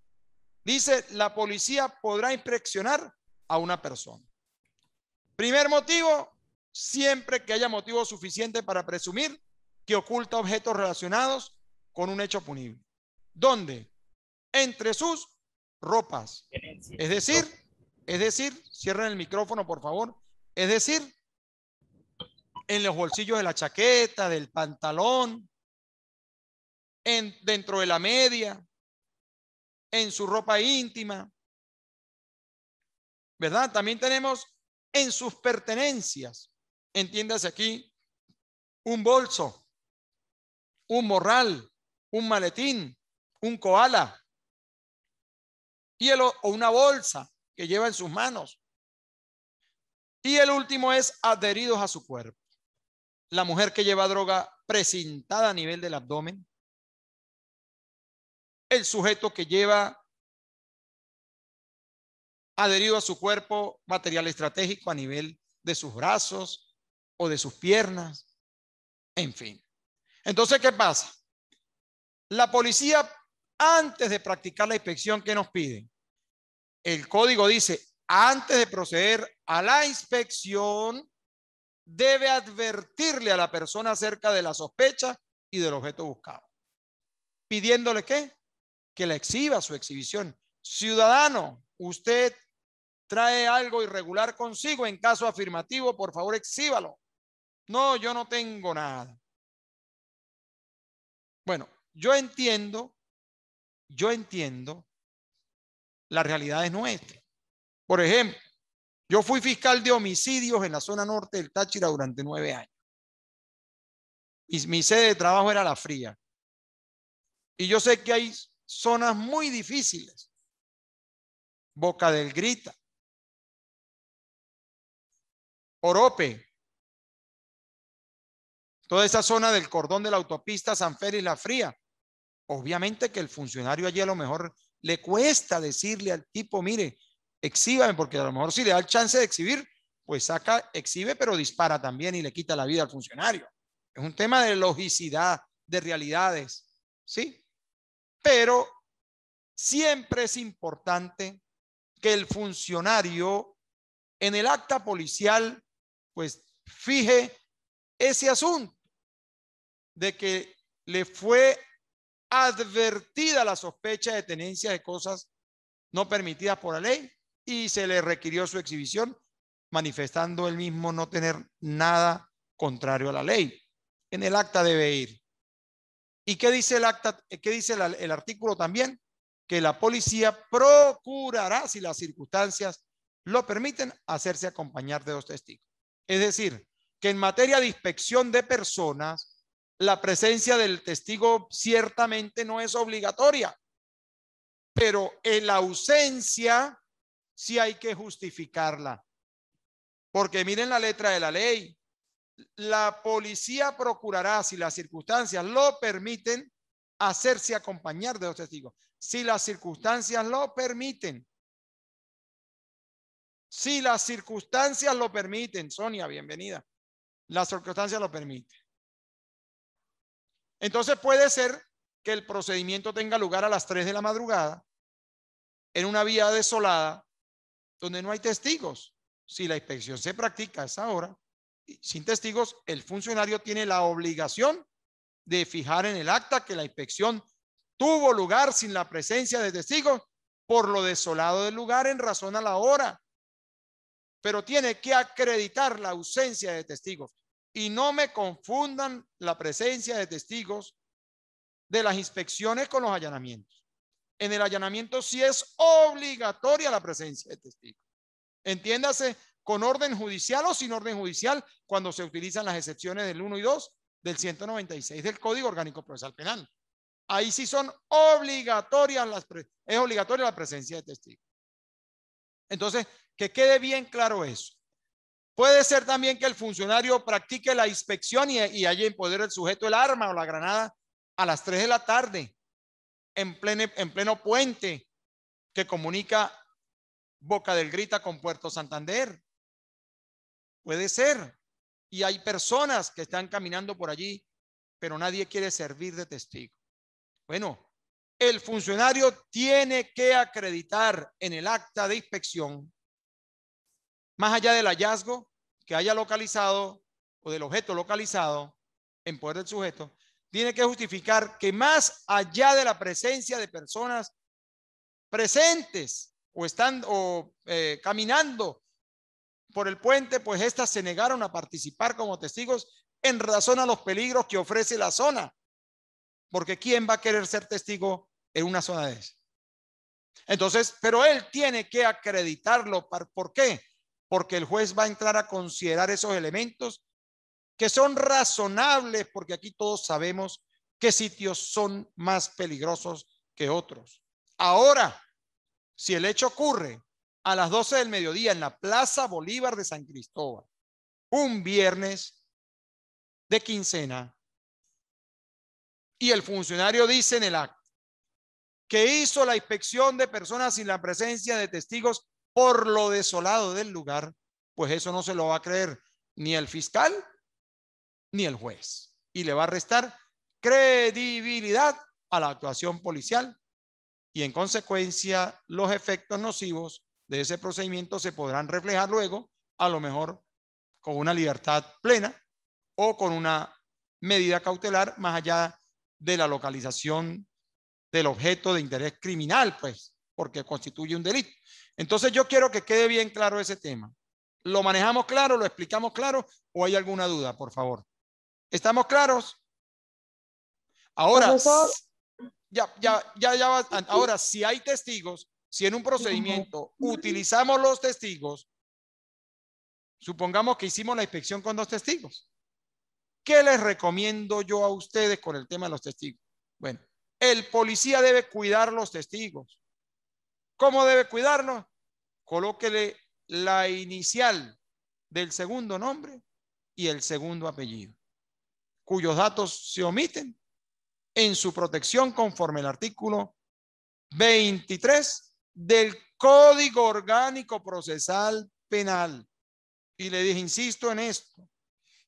Dice, la policía podrá inspeccionar a una persona. Primer motivo, siempre que haya motivo suficiente para presumir que oculta objetos relacionados con un hecho punible. ¿Dónde? Entre sus ropas. Es decir, cierren el micrófono, por favor. Es decir, en los bolsillos de la chaqueta, del pantalón, dentro de la media, en su ropa íntima, ¿verdad? También tenemos en sus pertenencias, entiéndase aquí, un bolso, un morral, un maletín, un koala o una bolsa que lleva en sus manos. Y el último es adheridos a su cuerpo. La mujer que lleva droga precintada a nivel del abdomen, el sujeto que lleva adherido a su cuerpo material estratégico a nivel de sus brazos o de sus piernas, en fin. Entonces, ¿qué pasa? La policía, antes de practicar la inspección, ¿qué nos pide? El código dice, antes de proceder a la inspección, debe advertirle a la persona acerca de la sospecha y del objeto buscado. ¿Pidiéndole qué? Que la exhiba, su exhibición. Ciudadano, usted trae algo irregular consigo. En caso afirmativo, por favor, exhíbalo. No, yo no tengo nada. Bueno, yo entiendo las realidades nuestras. Por ejemplo, yo fui fiscal de homicidios en la zona norte del Táchira durante 9 años. Y mi sede de trabajo era La Fría. Y yo sé que hay zonas muy difíciles. Boca del Grita, Orope, toda esa zona del cordón de la autopista San Félix La Fría. Obviamente que el funcionario allí a lo mejor le cuesta decirle al tipo, mire, exhíbame, porque a lo mejor si le da el chance de exhibir, pues saca, exhibe, pero dispara también y le quita la vida al funcionario. Es un tema de logicidad, de realidades, ¿sí? Pero siempre es importante que el funcionario en el acta policial, pues fije ese asunto de que le fue advertida la sospecha de tenencia de cosas no permitidas por la ley y se le requirió su exhibición, manifestando él mismo no tener nada contrario a la ley. En el acta debe ir. ¿Y qué dice el acta? ¿Qué dice el artículo también? Que la policía procurará, si las circunstancias lo permiten, hacerse acompañar de 2 testigos. Es decir, que en materia de inspección de personas, la presencia del testigo ciertamente no es obligatoria, pero en la ausencia sí hay que justificarla. Porque miren la letra de la ley. La policía procurará, si las circunstancias lo permiten, hacerse acompañar de 2 testigos. Si las circunstancias lo permiten. Si las circunstancias lo permiten. Sonia, bienvenida. Las circunstancias lo permiten. Entonces puede ser que el procedimiento tenga lugar a las 3 de la madrugada en una vía desolada donde no hay testigos. Si la inspección se practica a esa hora, sin testigos, el funcionario tiene la obligación de fijar en el acta que la inspección tuvo lugar sin la presencia de testigos por lo desolado del lugar en razón a la hora. Pero tiene que acreditar la ausencia de testigos. Y no me confundan la presencia de testigos de las inspecciones con los allanamientos. En el allanamiento sí es obligatoria la presencia de testigos. Entiéndase, con orden judicial o sin orden judicial, cuando se utilizan las excepciones del 1 y 2 del 196 del Código Orgánico Procesal Penal. Ahí sí son obligatorias es obligatoria la presencia de testigos. Entonces, que quede bien claro eso. Puede ser también que el funcionario practique la inspección y haya en poder del sujeto el arma o la granada a las 3 de la tarde, en pleno puente que comunica Boca del Grita con Puerto Santander. Puede ser. Y hay personas que están caminando por allí, pero nadie quiere servir de testigo. Bueno, el funcionario tiene que acreditar en el acta de inspección, más allá del hallazgo que haya localizado o del objeto localizado en poder del sujeto, tiene que justificar que más allá de la presencia de personas presentes o están caminando por el puente, pues estas se negaron a participar como testigos en razón a los peligros que ofrece la zona. Porque ¿quién va a querer ser testigo en una zona de esa? Entonces, pero él tiene que acreditarlo. ¿Por qué? Porque el juez va a entrar a considerar esos elementos que son razonables, porque aquí todos sabemos qué sitios son más peligrosos que otros. Ahora, si el hecho ocurre a las 12 del mediodía en la Plaza Bolívar de San Cristóbal, un viernes de quincena, y el funcionario dice en el acta que hizo la inspección de personas sin la presencia de testigos por lo desolado del lugar, pues eso no se lo va a creer ni el fiscal ni el juez, y le va a restar credibilidad a la actuación policial, y en consecuencia los efectos nocivos de ese procedimiento se podrán reflejar luego, a lo mejor con una libertad plena o con una medida cautelar más allá de la localización del objeto de interés criminal, pues, porque constituye un delito. Entonces yo quiero que quede bien claro ese tema. ¿Lo manejamos claro? ¿Lo explicamos claro? ¿O hay alguna duda, por favor? ¿Estamos claros? Ahora, profesor, ahora, si hay testigos, si en un procedimiento utilizamos los testigos, supongamos que hicimos la inspección con 2 testigos. ¿Qué les recomiendo yo a ustedes con el tema de los testigos? Bueno, el policía debe cuidar los testigos. ¿Cómo debe cuidarlos? Colóquele la inicial del segundo nombre y el segundo apellido, cuyos datos se omiten en su protección conforme al artículo 23 del Código Orgánico Procesal Penal. Y le dije, insisto en esto,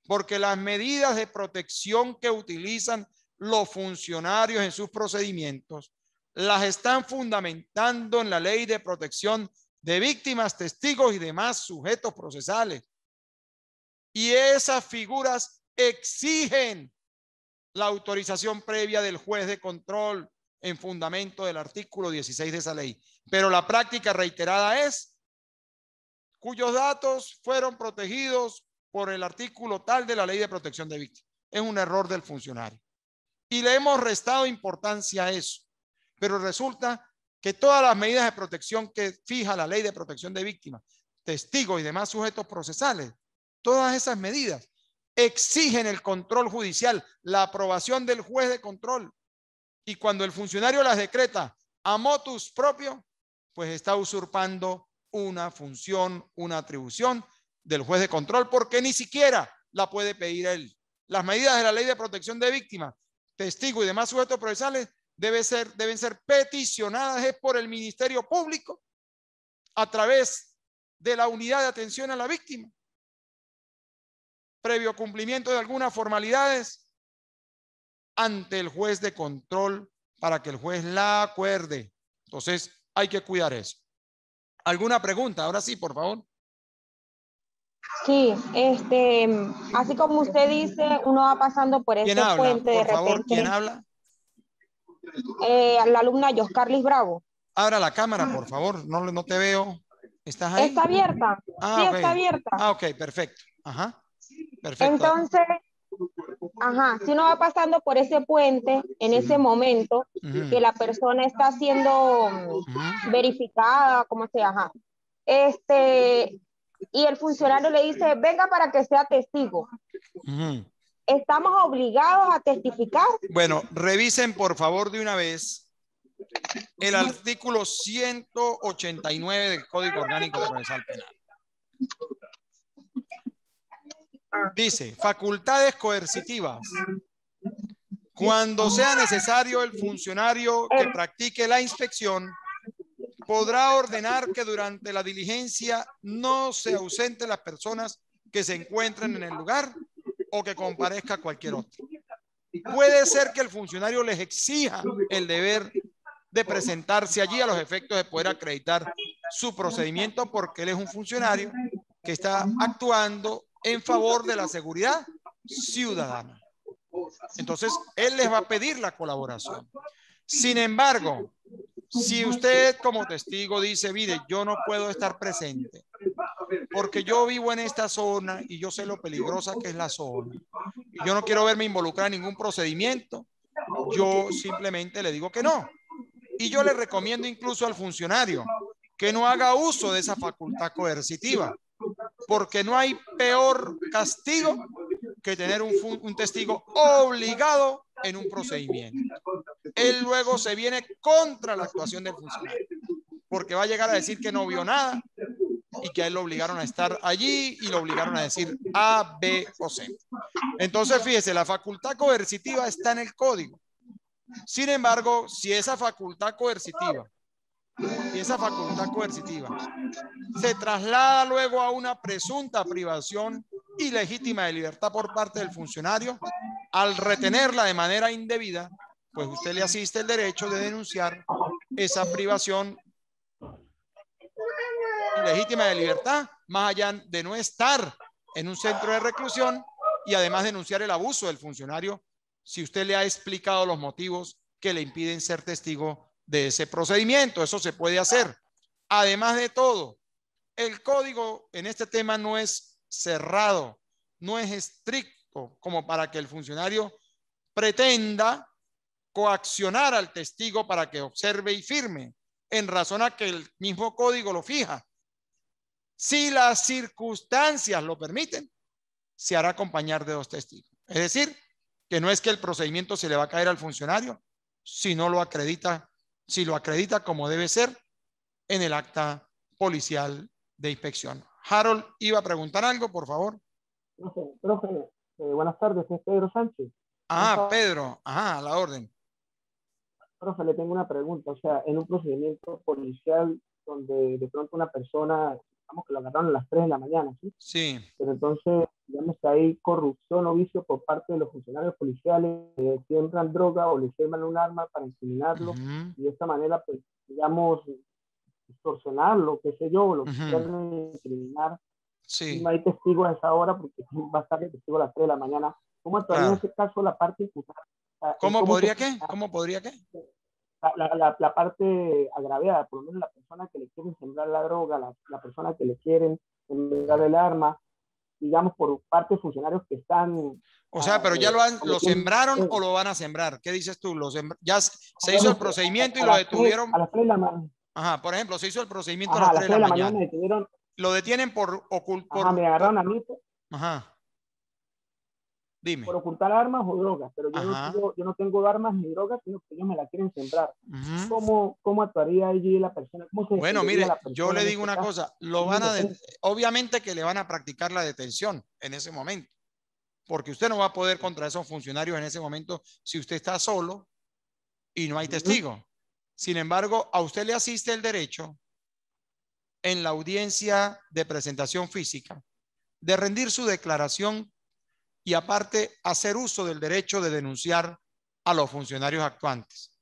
porque las medidas de protección que utilizan los funcionarios en sus procedimientos las están fundamentando en la Ley de Protección de Víctimas, Testigos y demás sujetos procesales. Y esas figuras exigen la autorización previa del juez de control en fundamento del artículo 16 de esa ley. Pero la práctica reiterada es cuyos datos fueron protegidos por el artículo tal de la Ley de Protección de Víctimas. Es un error del funcionario. Y le hemos restado importancia a eso. Pero resulta que todas las medidas de protección que fija la Ley de Protección de Víctimas, testigos y demás sujetos procesales, todas esas medidas exigen el control judicial, la aprobación del juez de control. Y cuando el funcionario las decreta a motus propio, pues está usurpando una función, una atribución del juez de control, porque ni siquiera la puede pedir él. Las medidas de la Ley de Protección de Víctimas, testigos y demás sujetos procesales deben ser peticionadas por el Ministerio Público a través de la Unidad de Atención a la Víctima, previo cumplimiento de algunas formalidades ante el juez de control para que el juez la acuerde. Entonces hay que cuidar eso. ¿Alguna pregunta? Ahora sí, por favor. Sí, así como usted dice, uno va pasando por ese puente de repente. Por favor, ¿quién habla? La alumna Yoscarlis Bravo. Abra la cámara, por favor. No te veo. ¿Estás ahí? Está abierta. Ah, sí, okay. Está abierta. Ah, ok, perfecto. Ajá. Perfecto. Entonces, si uno va pasando por ese puente, en ese momento que la persona está siendo verificada, como sea, y el funcionario le dice, venga para que sea testigo. ¿Estamos obligados a testificar? Bueno, revisen por favor de una vez el artículo 189 del Código Orgánico Procesal Penal. Dice, facultades coercitivas. Cuando sea necesario, el funcionario que practique la inspección podrá ordenar que durante la diligencia no se ausenten las personas que se encuentren en el lugar o que comparezca cualquier otro. Puede ser que el funcionario les exija el deber de presentarse allí a los efectos de poder acreditar su procedimiento, porque él es un funcionario que está actuando en favor de la seguridad ciudadana. Entonces, él les va a pedir la colaboración. Sin embargo, si usted como testigo dice, mire, yo no puedo estar presente porque yo vivo en esta zona y yo sé lo peligrosa que es la zona y yo no quiero verme involucrado en ningún procedimiento, yo simplemente le digo que no. Y yo le recomiendo incluso al funcionario que no haga uso de esa facultad coercitiva, porque no hay peor castigo que tener un testigo obligado en un procedimiento. Él luego se viene contra la actuación del funcionario, porque va a llegar a decir que no vio nada y que a él lo obligaron a estar allí y lo obligaron a decir A, B o C. Entonces, fíjese, la facultad coercitiva está en el código. Sin embargo, si esa facultad coercitiva se traslada luego a una presunta privación ilegítima de libertad por parte del funcionario, al retenerla de manera indebida, pues usted le asiste el derecho de denunciar esa privación ilegítima de libertad, más allá de no estar en un centro de reclusión, y además denunciar el abuso del funcionario si usted le ha explicado los motivos que le impiden ser testigo de ese procedimiento. Eso se puede hacer. Además de todo, el código en este tema no es cerrado, no es estricto como para que el funcionario pretenda coaccionar al testigo para que observe y firme, en razón a que el mismo código lo fija. Si las circunstancias lo permiten, se hará acompañar de dos testigos. Es decir, que no es que el procedimiento se le va a caer al funcionario si no lo acredita, si lo acredita como debe ser en el acta policial de inspección. Harold iba a preguntar algo, por favor. No sé, profe, buenas tardes, es Pedro Sánchez. Ah, Pedro, ajá, a la orden. Profe, le tengo una pregunta. O sea, en un procedimiento policial donde de pronto una persona, digamos que lo agarraron a las 3 de la mañana, ¿sí? Sí. Pero entonces, digamos que hay corrupción o vicio por parte de los funcionarios policiales que siembran droga o le siembran un arma para incriminarlo y de esta manera, pues, digamos, extorsionarlo, qué sé yo, lo que quieran incriminar. Sí. Y no hay testigo a esa hora porque va a estar el testigo a las 3 de la mañana. ¿Cómo actuaría en ese caso la parte imputada? ¿Cómo podría qué? ¿Cómo podría qué? La parte agraviada, por lo menos la persona que le quieren sembrar la droga, la persona que le quieren sembrar el arma, digamos, por parte de funcionarios que están... O sea, pero ya lo sembraron o lo van a sembrar. ¿Qué dices tú? Ya se hizo el procedimiento y lo detuvieron. A las 3 de la mañana. Ajá, por ejemplo, se hizo el procedimiento Ajá, a las 3 de la mañana. Detuvieron. Lo detienen por ocultar. Ajá, me agarraron a mí. Ajá. Dime. Por ocultar armas o drogas, pero yo no tengo armas ni drogas, sino que ellos me la quieren sembrar. ¿Cómo actuaría allí la persona? Bueno, mire, yo le digo una cosa, obviamente que le van a practicar la detención en ese momento, porque usted no va a poder contra esos funcionarios en ese momento si usted está solo y no hay testigo. Sin embargo, a usted le asiste el derecho en la audiencia de presentación física de rendir su declaración y aparte hacer uso del derecho de denunciar a los funcionarios actuantes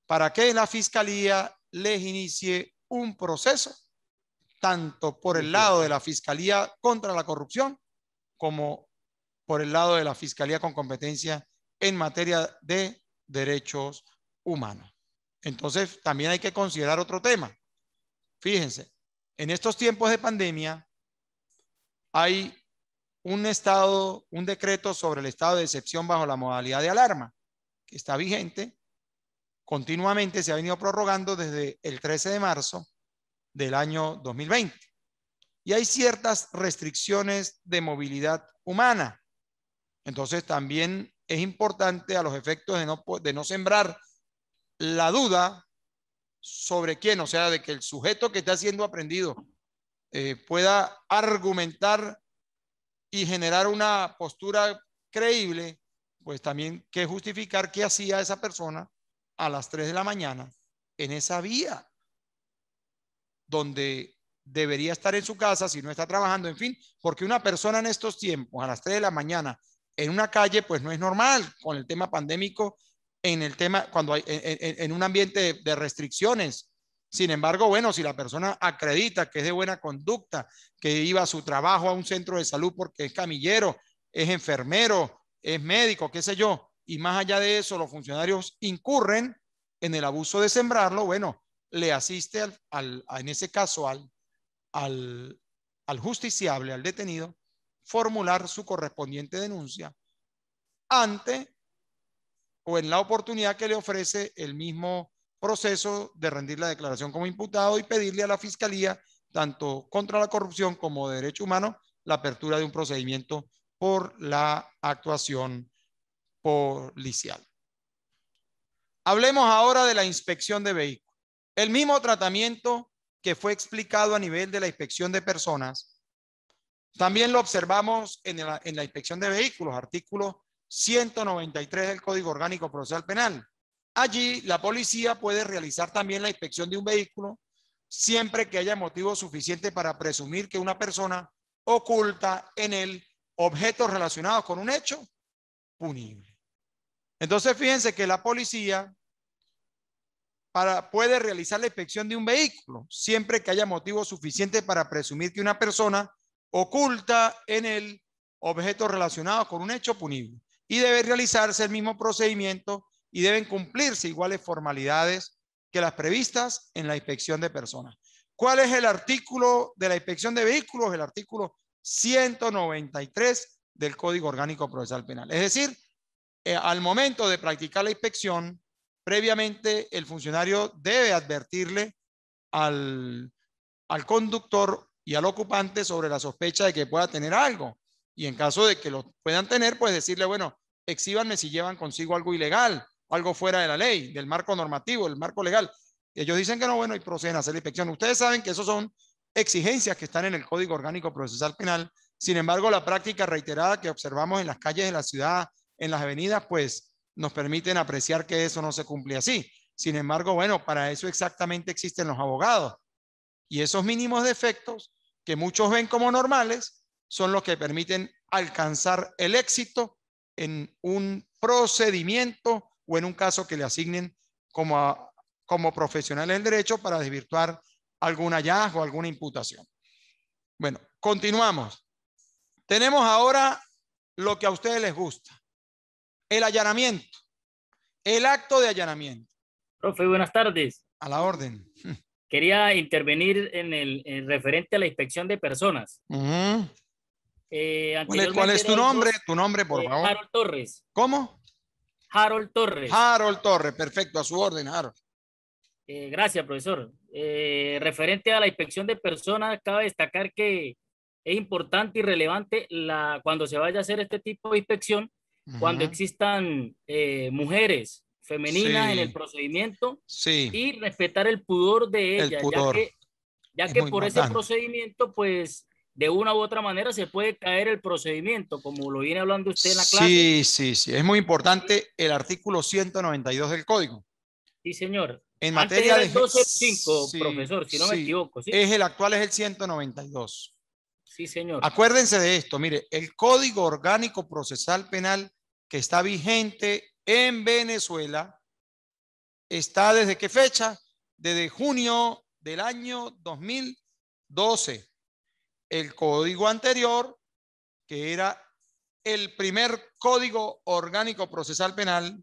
para que la fiscalía les inicie un proceso tanto por el lado de la Fiscalía contra la Corrupción como por el lado de la Fiscalía con competencia en materia de derechos humanos. Entonces, también hay que considerar otro tema. Fíjense, en estos tiempos de pandemia hay un decreto sobre el estado de excepción bajo la modalidad de alarma, que está vigente, continuamente se ha venido prorrogando desde el 13 de marzo del año 2020. Y hay ciertas restricciones de movilidad humana. Entonces también es importante a los efectos de no sembrar la duda sobre quién, o sea, de que el sujeto que está siendo aprehendido pueda argumentar y generar una postura creíble, pues también que justificar qué hacía esa persona a las 3 de la mañana en esa vía donde debería estar en su casa si no está trabajando, en fin, porque una persona en estos tiempos a las 3 de la mañana en una calle, pues no es normal con el tema pandémico, en el tema cuando hay en un ambiente de restricciones. Sin embargo, bueno, si la persona acredita que es de buena conducta, que iba a su trabajo a un centro de salud porque es camillero, es enfermero, es médico, qué sé yo, y más allá de eso, los funcionarios incurren en el abuso de sembrarlo, bueno, le asiste en ese caso al justiciable, al detenido, formular su correspondiente denuncia ante o en la oportunidad que le ofrece el mismo proceso de rendir la declaración como imputado y pedirle a la Fiscalía, tanto contra la corrupción como de derechos humanos, la apertura de un procedimiento por la actuación policial. Hablemos ahora de la inspección de vehículos. El mismo tratamiento que fue explicado a nivel de la inspección de personas, también lo observamos en la inspección de vehículos, artículo 193 del Código Orgánico Procesal Penal. Allí la policía puede realizar también la inspección de un vehículo siempre que haya motivo suficiente para presumir que una persona oculta en él objetos relacionados con un hecho punible. Entonces, fíjense que la policía puede realizar la inspección de un vehículo siempre que haya motivo suficiente para presumir que una persona oculta en él objetos relacionados con un hecho punible. Y debe realizarse el mismo procedimiento y deben cumplirse iguales formalidades que las previstas en la inspección de personas. ¿Cuál es el artículo de la inspección de vehículos? El artículo 193 del Código Orgánico Procesal Penal. Es decir, al momento de practicar la inspección, previamente el funcionario debe advertirle al conductor y al ocupante sobre la sospecha de que pueda tener algo. Y en caso de que lo puedan tener, pues decirle, bueno, exhíbanme si llevan consigo algo ilegal, algo fuera de la ley, del marco normativo, del marco legal. Ellos dicen que no, bueno, y proceden a hacer la inspección. Ustedes saben que esos son exigencias que están en el Código Orgánico Procesal Penal. Sin embargo, la práctica reiterada que observamos en las calles de la ciudad, en las avenidas, pues nos permiten apreciar que eso no se cumple así. Sin embargo, bueno, para eso exactamente existen los abogados. Y esos mínimos defectos que muchos ven como normales son los que permiten alcanzar el éxito en un procedimiento o en un caso que le asignen como profesionales del derecho para desvirtuar algún hallazgo, alguna imputación. Bueno, continuamos. Tenemos ahora lo que a ustedes les gusta, el allanamiento, el acto de allanamiento. Profe, buenas tardes. A la orden. Quería intervenir en referente a la inspección de personas. ¿Cuál es tu nombre? Tu nombre, por favor. Harold Torres. ¿Cómo? Harold Torres. Harold Torres, perfecto, a su orden, Harold. Gracias, profesor. Referente a la inspección de personas, cabe destacar que es importante y relevante cuando se vaya a hacer este tipo de inspección, cuando existan mujeres femeninas en el procedimiento y respetar el pudor de ellas, ya que por ese procedimiento, pues, de una u otra manera se puede caer el procedimiento, como lo viene hablando usted en la clase. Sí. Es muy importante el artículo 192 del Código. Sí, señor. En materia de 12.5, profesor, si no me equivoco. ¿Sí? El actual es el 192. Sí, señor. Acuérdense de esto. Mire, el Código Orgánico Procesal Penal que está vigente en Venezuela está ¿desde qué fecha? Desde junio del año 2012. El código anterior, que era el primer Código Orgánico Procesal Penal,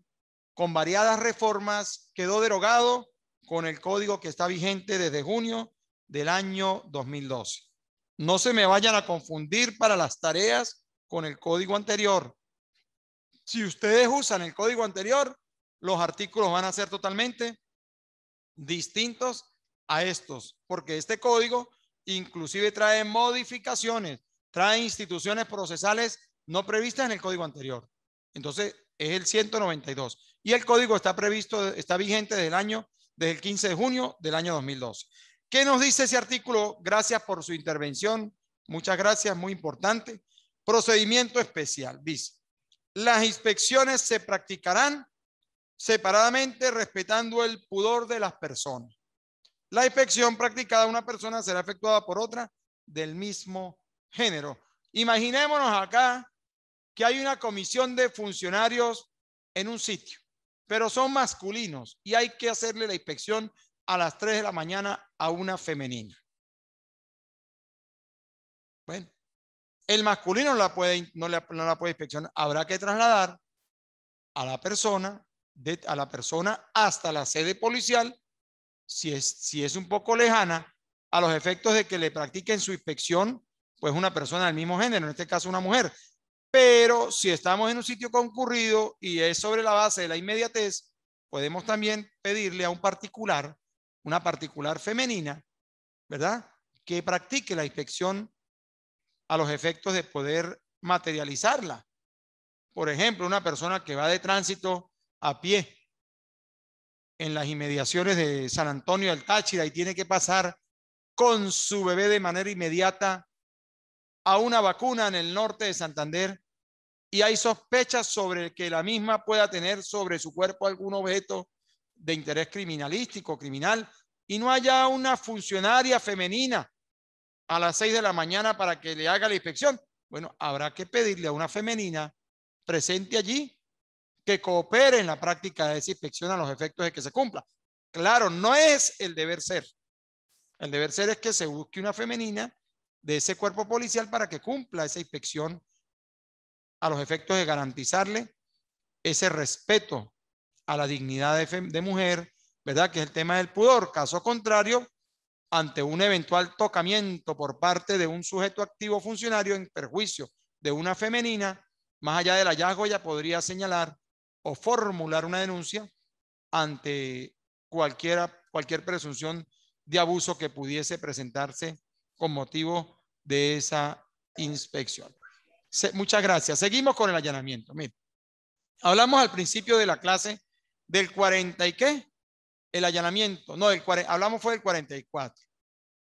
con variadas reformas, quedó derogado con el código que está vigente desde junio del año 2012. No se me vayan a confundir para las tareas con el código anterior. Si ustedes usan el código anterior, los artículos van a ser totalmente distintos a estos, porque este código inclusive trae modificaciones, trae instituciones procesales no previstas en el código anterior. Entonces, es el 192. Y el código está vigente desde el 15 de junio del año 2012. ¿Qué nos dice ese artículo? Gracias por su intervención. Muchas gracias, muy importante. Procedimiento especial. Dice, las inspecciones se practicarán separadamente respetando el pudor de las personas. La inspección practicada a una persona será efectuada por otra del mismo género. Imaginémonos acá que hay una comisión de funcionarios en un sitio, pero son masculinos y hay que hacerle la inspección a las 3 de la mañana a una femenina. Bueno, el masculino no la puede inspeccionar. Habrá que trasladar a la persona hasta la sede policial, si es un poco lejana, a los efectos de que le practiquen su inspección, pues una persona del mismo género, en este caso una mujer. Pero si estamos en un sitio concurrido y es sobre la base de la inmediatez, podemos también pedirle a una particular femenina, ¿verdad?, que practique la inspección a los efectos de poder materializarla. Por ejemplo, una persona que va de tránsito a pie en las inmediaciones de San Antonio del Táchira y tiene que pasar con su bebé de manera inmediata a una vacuna en el norte de Santander y hay sospechas sobre que la misma pueda tener sobre su cuerpo algún objeto de interés criminalístico, criminal, y no haya una funcionaria femenina a las 6 de la mañana para que le haga la inspección. Bueno, habrá que pedirle a una femenina presente allí que coopere en la práctica de esa inspección a los efectos de que se cumpla. Claro, no es el deber ser. El deber ser es que se busque una femenina de ese cuerpo policial para que cumpla esa inspección a los efectos de garantizarle ese respeto a la dignidad de mujer, ¿verdad?, que es el tema del pudor. Caso contrario, ante un eventual tocamiento por parte de un sujeto activo funcionario en perjuicio de una femenina, más allá del hallazgo, ella podría señalar o formular una denuncia ante cualquier presunción de abuso que pudiese presentarse con motivo de esa inspección. Muchas gracias. Seguimos con el allanamiento. Mire, hablamos al principio de la clase del 40 y qué, el allanamiento, no, hablamos fue del 44,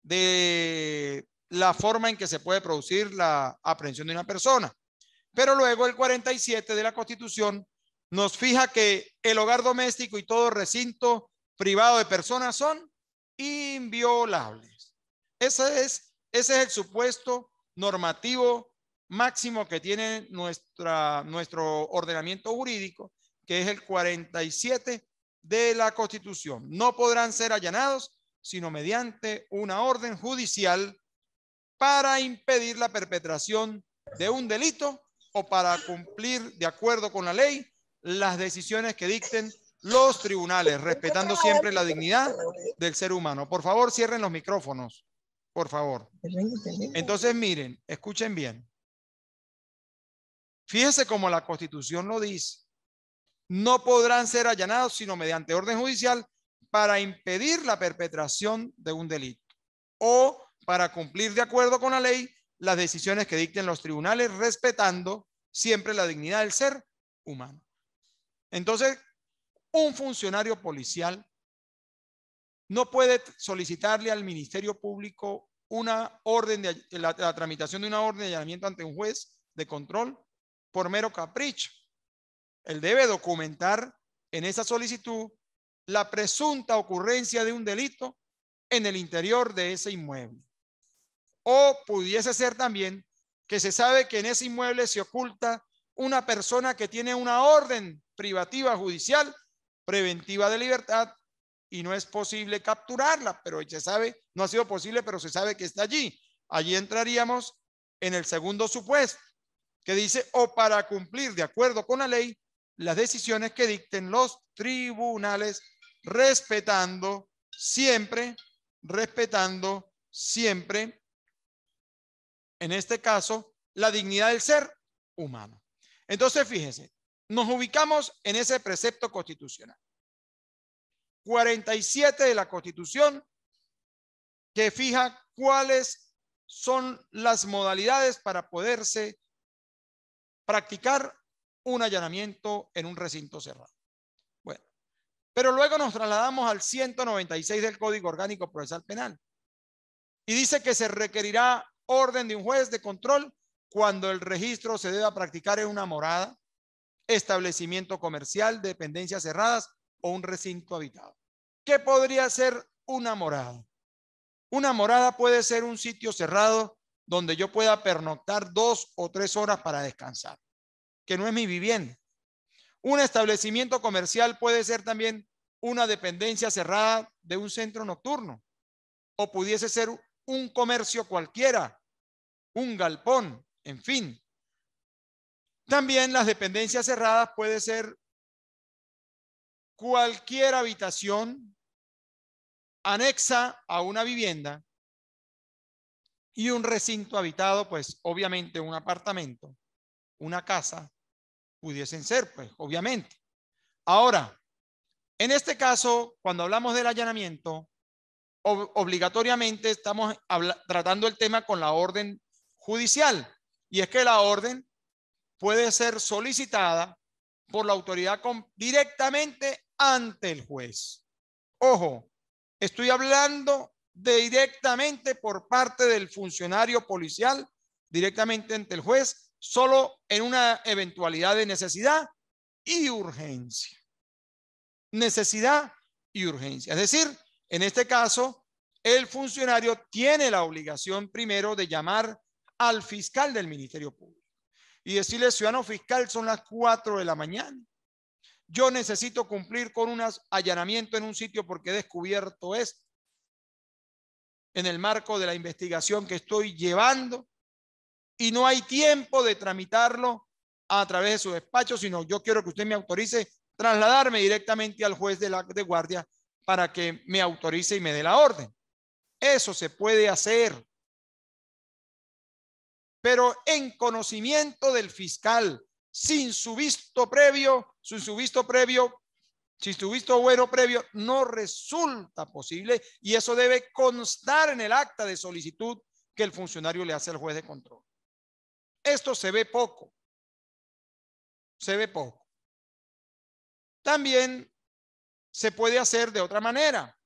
de la forma en que se puede producir la aprehensión de una persona. Pero luego el 47 de la Constitución nos fija que el hogar doméstico y todo recinto privado de personas son inviolables. Ese es el supuesto normativo máximo que tiene nuestro ordenamiento jurídico, que es el 47 de la Constitución. No podrán ser allanados sino mediante una orden judicial para impedir la perpetración de un delito o para cumplir de acuerdo con la ley las decisiones que dicten los tribunales, respetando siempre la dignidad del ser humano. Por favor, cierren los micrófonos, por favor. Entonces, miren, escuchen bien. Fíjense cómo la Constitución lo dice. No podrán ser allanados sino mediante orden judicial para impedir la perpetración de un delito o para cumplir de acuerdo con la ley las decisiones que dicten los tribunales, respetando siempre la dignidad del ser humano. Entonces, un funcionario policial no puede solicitarle al Ministerio Público una orden de la tramitación de una orden de allanamiento ante un juez de control por mero capricho. Él debe documentar en esa solicitud la presunta ocurrencia de un delito en el interior de ese inmueble. O pudiese ser también que se sabe que en ese inmueble se oculta una persona que tiene una orden privativa judicial preventiva de libertad y no es posible capturarla, pero se sabe, no ha sido posible, pero se sabe que está allí. Allí entraríamos en el segundo supuesto, que dice, o para cumplir de acuerdo con la ley las decisiones que dicten los tribunales, respetando siempre, en este caso, la dignidad del ser humano. Entonces, fíjense, nos ubicamos en ese precepto constitucional. 47 de la Constitución, que fija cuáles son las modalidades para poderse practicar un allanamiento en un recinto cerrado. Bueno, pero luego nos trasladamos al 196 del Código Orgánico Procesal Penal y dice que se requerirá orden de un juez de control cuando el registro se deba practicar en una morada, establecimiento comercial, dependencias cerradas o un recinto habitado. ¿Qué podría ser una morada? Una morada puede ser un sitio cerrado donde yo pueda pernoctar 2 o 3 horas para descansar, que no es mi vivienda. Un establecimiento comercial puede ser también una dependencia cerrada de un centro nocturno, o pudiese ser un comercio cualquiera, un galpón, en fin. También las dependencias cerradas puede ser cualquier habitación anexa a una vivienda y un recinto habitado, pues obviamente un apartamento, una casa, pudiesen ser, pues obviamente. Ahora, en este caso, cuando hablamos del allanamiento, obligatoriamente estamos tratando el tema con la orden judicial, y es que la orden puede ser solicitada por la autoridad directamente ante el juez. Ojo, estoy hablando de directamente por parte del funcionario policial, directamente ante el juez, solo en una eventualidad de necesidad y urgencia. Necesidad y urgencia. Es decir, en este caso, el funcionario tiene la obligación primero de llamar al fiscal del Ministerio Público y decirle, ciudadano fiscal, son las 4 de la mañana. Yo necesito cumplir con un allanamiento en un sitio porque he descubierto esto en el marco de la investigación que estoy llevando y no hay tiempo de tramitarlo a través de su despacho, sino yo quiero que usted me autorice trasladarme directamente al juez de guardia para que me autorice y me dé la orden. Eso se puede hacer, pero en conocimiento del fiscal, sin su visto bueno previo, no resulta posible, y eso debe constar en el acta de solicitud que el funcionario le hace al juez de control. esto se ve poco. Se ve poco. También se puede hacer de otra manera.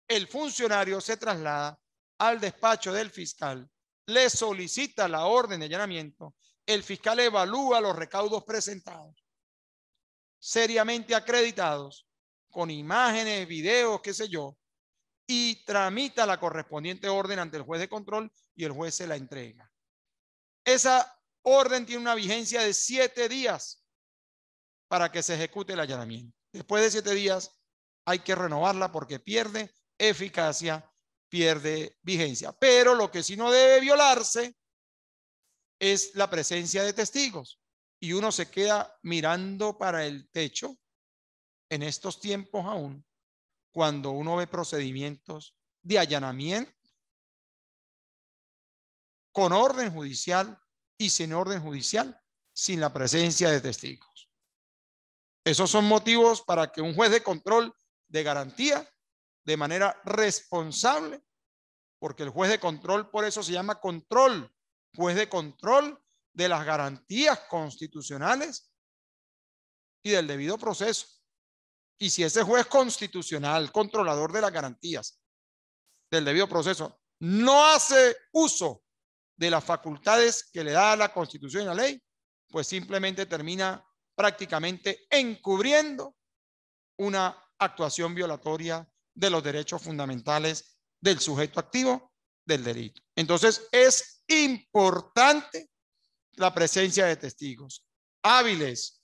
El funcionario se traslada al despacho del fiscal, le solicita la orden de allanamiento, el fiscal evalúa los recaudos presentados, seriamente acreditados, con imágenes, videos, qué sé yo, y tramita la correspondiente orden ante el juez de control y el juez se la entrega. Esa orden tiene una vigencia de 7 días para que se ejecute el allanamiento. Después de 7 días hay que renovarla porque pierde eficacia, pierde vigencia. Pero lo que sí no debe violarse es la presencia de testigos. Y uno se queda mirando para el techo en estos tiempos aún, cuando uno ve procedimientos de allanamiento con orden judicial y sin orden judicial, sin la presencia de testigos. Esos son motivos para que un juez de control de garantía, de manera responsable, porque el juez de control por eso se llama control, juez de control de las garantías constitucionales y del debido proceso. Y si ese juez constitucional, controlador de las garantías del debido proceso, no hace uso de las facultades que le da la Constitución y la ley, pues simplemente termina prácticamente encubriendo una actuación violatoria de los derechos fundamentales del sujeto activo del delito. Entonces es importante la presencia de testigos hábiles,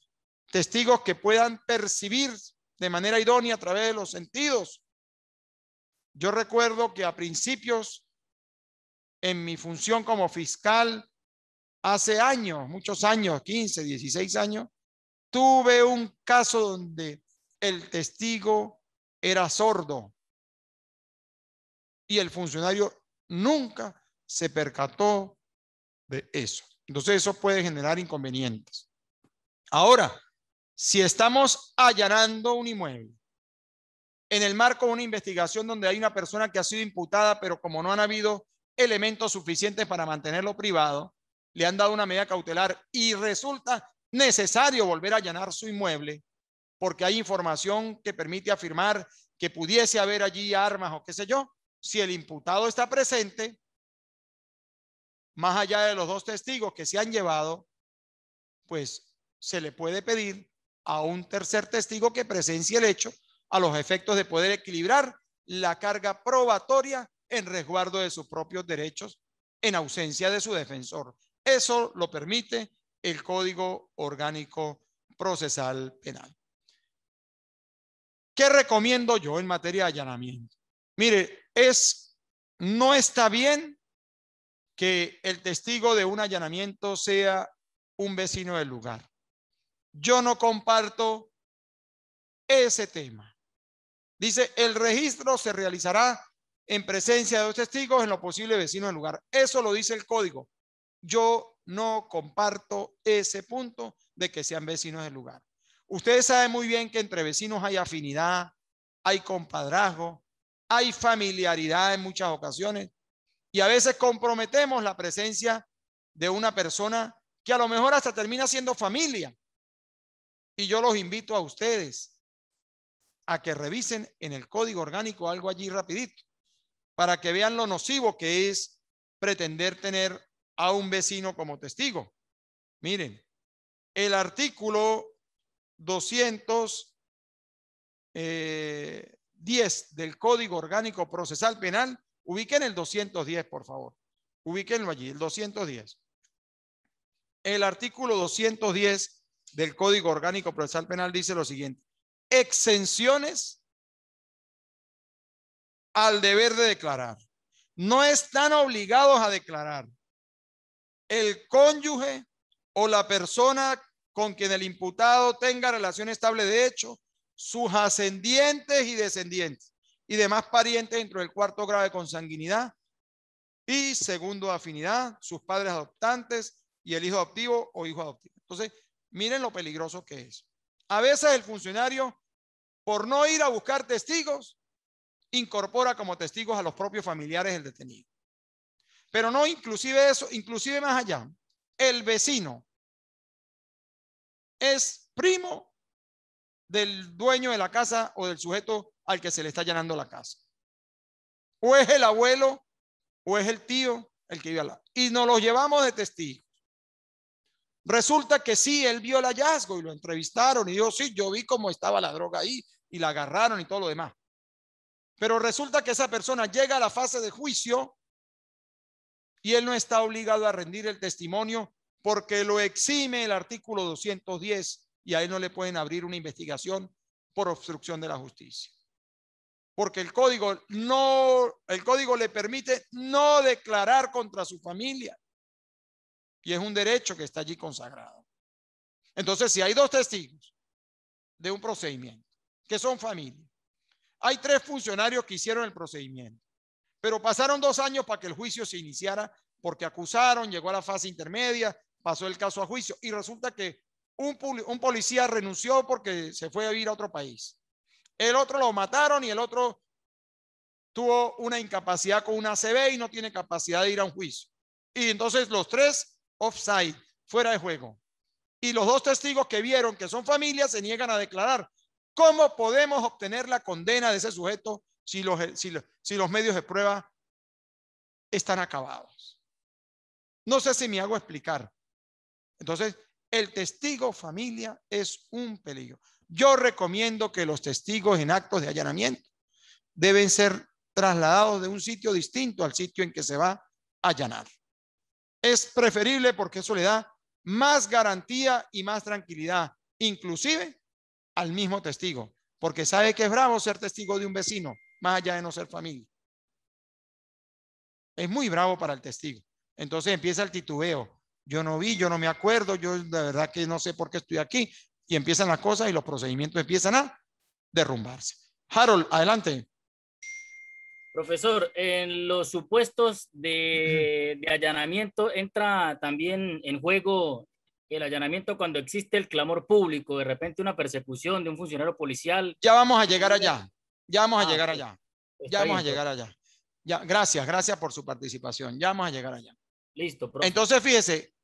testigos que puedan percibir de manera idónea a través de los sentidos. Yo recuerdo que a principios, en mi función como fiscal, hace años, muchos años, 15, 16 años, tuve un caso donde el testigo era sordo y el funcionario nunca se percató de eso. Entonces eso puede generar inconvenientes. Ahora, si estamos allanando un inmueble en el marco de una investigación donde hay una persona que ha sido imputada, pero como no han habido elementos suficientes para mantenerlo privado, le han dado una medida cautelar y resulta necesario volver a allanar su inmueble porque hay información que permite afirmar que pudiese haber allí armas o qué sé yo. Si el imputado está presente, más allá de los 2 testigos que se han llevado, pues se le puede pedir a un tercer testigo que presencie el hecho a los efectos de poder equilibrar la carga probatoria en resguardo de sus propios derechos en ausencia de su defensor. Eso lo permite el Código Orgánico Procesal Penal. ¿Qué recomiendo yo en materia de allanamiento? Mire, no está bien que el testigo de un allanamiento sea un vecino del lugar. Yo no comparto ese tema. Dice, el registro se realizará en presencia de 2 testigos, en lo posible vecinos del lugar. Eso lo dice el código. Yo no comparto ese punto de que sean vecinos del lugar. Ustedes saben muy bien que entre vecinos hay afinidad, hay compadrazgo, hay familiaridad en muchas ocasiones y a veces comprometemos la presencia de una persona que a lo mejor hasta termina siendo familia. Y yo los invito a ustedes a que revisen en el Código Orgánico algo allí rapidito para que vean lo nocivo que es pretender tener a un vecino como testigo. Miren, el artículo 210 del Código Orgánico Procesal Penal, ubiquen el 210, por favor. Ubíquenlo allí, el 210. El artículo 210 del Código Orgánico Procesal Penal dice lo siguiente: exenciones al deber de declarar. No están obligados a declarar el cónyuge o la persona con quien el imputado tenga relación estable de hecho, sus ascendientes y descendientes y demás parientes dentro del 4º grado de consanguinidad y segundo de afinidad, sus padres adoptantes y el hijo adoptivo o hijo adoptivo. Entonces, miren lo peligroso que es. A veces el funcionario, por no ir a buscar testigos, incorpora como testigos a los propios familiares del detenido. Pero no inclusive eso, inclusive más allá. El vecino es primo del dueño de la casa o del sujeto al que se le está allanando la casa. O es el abuelo o es el tío el que vive al lado. Y nos los llevamos de testigos. Resulta que sí, él vio el hallazgo y lo entrevistaron y dijo, sí, yo vi cómo estaba la droga ahí y la agarraron y todo lo demás. Pero resulta que esa persona llega a la fase de juicio y él no está obligado a rendir el testimonio porque lo exime el artículo 210 y a él no le pueden abrir una investigación por obstrucción de la justicia. Porque el código le permite no declarar contra su familia. Y es un derecho que está allí consagrado. Entonces, si hay dos testigos de un procedimiento que son familia, hay 3 funcionarios que hicieron el procedimiento, pero pasaron 2 años para que el juicio se iniciara porque acusaron, llegó a la fase intermedia, pasó el caso a juicio y resulta que un policía renunció porque se fue a vivir a otro país. El otro lo mataron y el otro tuvo una incapacidad con una ACV y no tiene capacidad de ir a un juicio. Y entonces los 3 offside, fuera de juego. Y los 2 testigos que vieron que son familias se niegan a declarar. ¿Cómo podemos obtener la condena de ese sujeto si los medios de prueba están acabados? No sé si me hago explicar. Entonces, el testigo familia es un peligro. Yo recomiendo que los testigos en actos de allanamiento deben ser trasladados de un sitio distinto al sitio en que se va a allanar. Es preferible porque eso le da más garantía y más tranquilidad, inclusive al mismo testigo, porque sabe que es bravo ser testigo de un vecino, más allá de no ser familia. Es muy bravo para el testigo. Entonces empieza el titubeo. Yo no vi, yo no me acuerdo, yo de verdad que no sé por qué estoy aquí. Y empiezan las cosas y los procedimientos empiezan a derrumbarse. Harold, adelante. Profesor, en los supuestos de allanamiento entra también en juego el allanamiento cuando existe el clamor público, de repente una persecución de un funcionario policial. Ya vamos a llegar allá. Ya vamos a llegar allá. Ya vamos a llegar allá. Ya, gracias por su participación. Ya vamos a llegar allá. Listo, profe. Entonces, fíjese,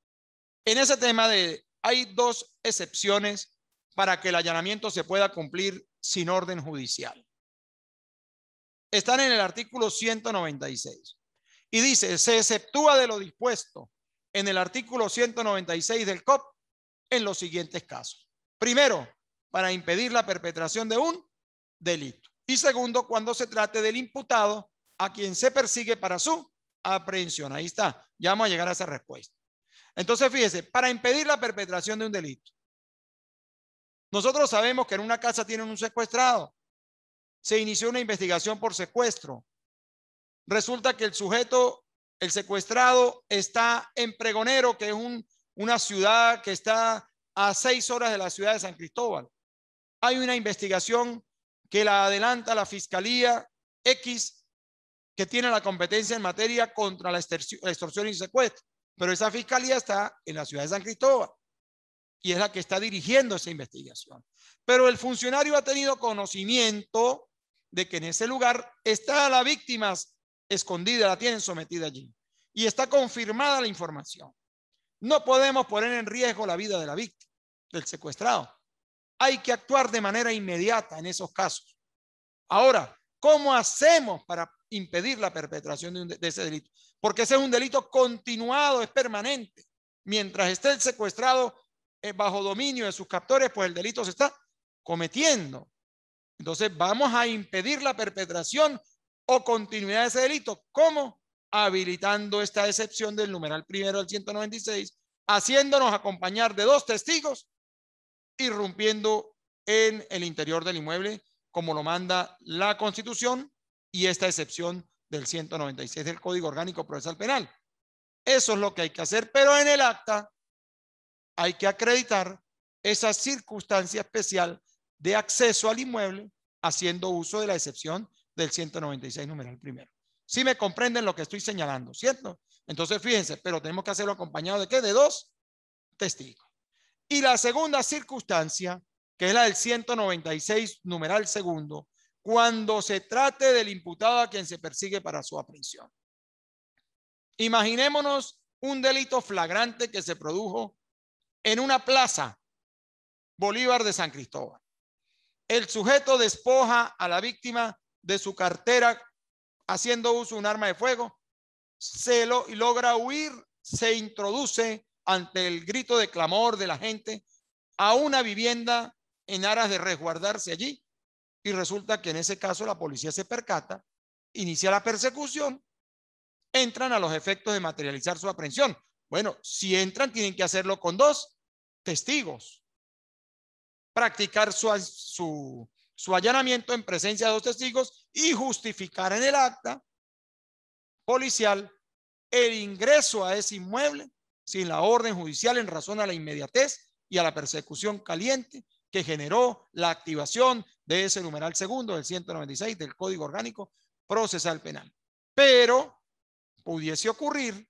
en ese tema hay 2 excepciones para que el allanamiento se pueda cumplir sin orden judicial. Están en el artículo 196 y dice, se exceptúa de lo dispuesto en el artículo 196 del COP en los siguientes casos. Primero, para impedir la perpetración de un delito. Y segundo, cuando se trate del imputado a quien se persigue para su aprehensión. Ahí está, ya vamos a llegar a esa respuesta. Entonces, fíjese, para impedir la perpetración de un delito. Nosotros sabemos que en una casa tienen un secuestrado. Se inició una investigación por secuestro. Resulta que el secuestrado está en Pregonero, que es una ciudad que está a 6 horas de la ciudad de San Cristóbal. Hay una investigación que la adelanta la Fiscalía X, que tiene la competencia en materia contra la extorsión y secuestro. Pero esa fiscalía está en la ciudad de San Cristóbal y es la que está dirigiendo esa investigación. Pero el funcionario ha tenido conocimiento de que en ese lugar está la víctima escondida, la tienen sometida allí y está confirmada la información. No podemos poner en riesgo la vida de la víctima, del secuestrado. Hay que actuar de manera inmediata en esos casos. Ahora, ¿cómo hacemos para impedir la perpetración de ese delito? Porque ese es un delito continuado, es permanente. Mientras esté el secuestrado bajo dominio de sus captores, pues el delito se está cometiendo. Entonces, vamos a impedir la perpetración o continuidad de ese delito. ¿Cómo? Habilitando esta excepción del numeral primero del 196, haciéndonos acompañar de 2 testigos, irrumpiendo en el interior del inmueble, como lo manda la Constitución y esta excepción del 196 del Código Orgánico Procesal Penal. Eso es lo que hay que hacer, pero en el acta hay que acreditar esa circunstancia especial de acceso al inmueble haciendo uso de la excepción del 196 numeral primero. ¿Sí me comprenden lo que estoy señalando, cierto? Entonces, fíjense, pero tenemos que hacerlo acompañado ¿de qué? De 2 testigos. Y la segunda circunstancia, que es la del 196 numeral segundo, cuando se trate del imputado a quien se persigue para su aprehensión. Imaginémonos un delito flagrante que se produjo en una plaza Bolívar de San Cristóbal. El sujeto despoja a la víctima de su cartera haciendo uso de un arma de fuego, y logra huir, se introduce ante el grito de clamor de la gente a una vivienda en aras de resguardarse allí, y resulta que en ese caso la policía se percata, inicia la persecución, entran a los efectos de materializar su aprehensión. Bueno, si entran tienen que hacerlo con 2 testigos, practicar su allanamiento en presencia de 2 testigos y justificar en el acta policial el ingreso a ese inmueble sin la orden judicial en razón a la inmediatez y a la persecución caliente que generó la activación de ese numeral segundo del 196 del Código Orgánico Procesal Penal. Pero pudiese ocurrir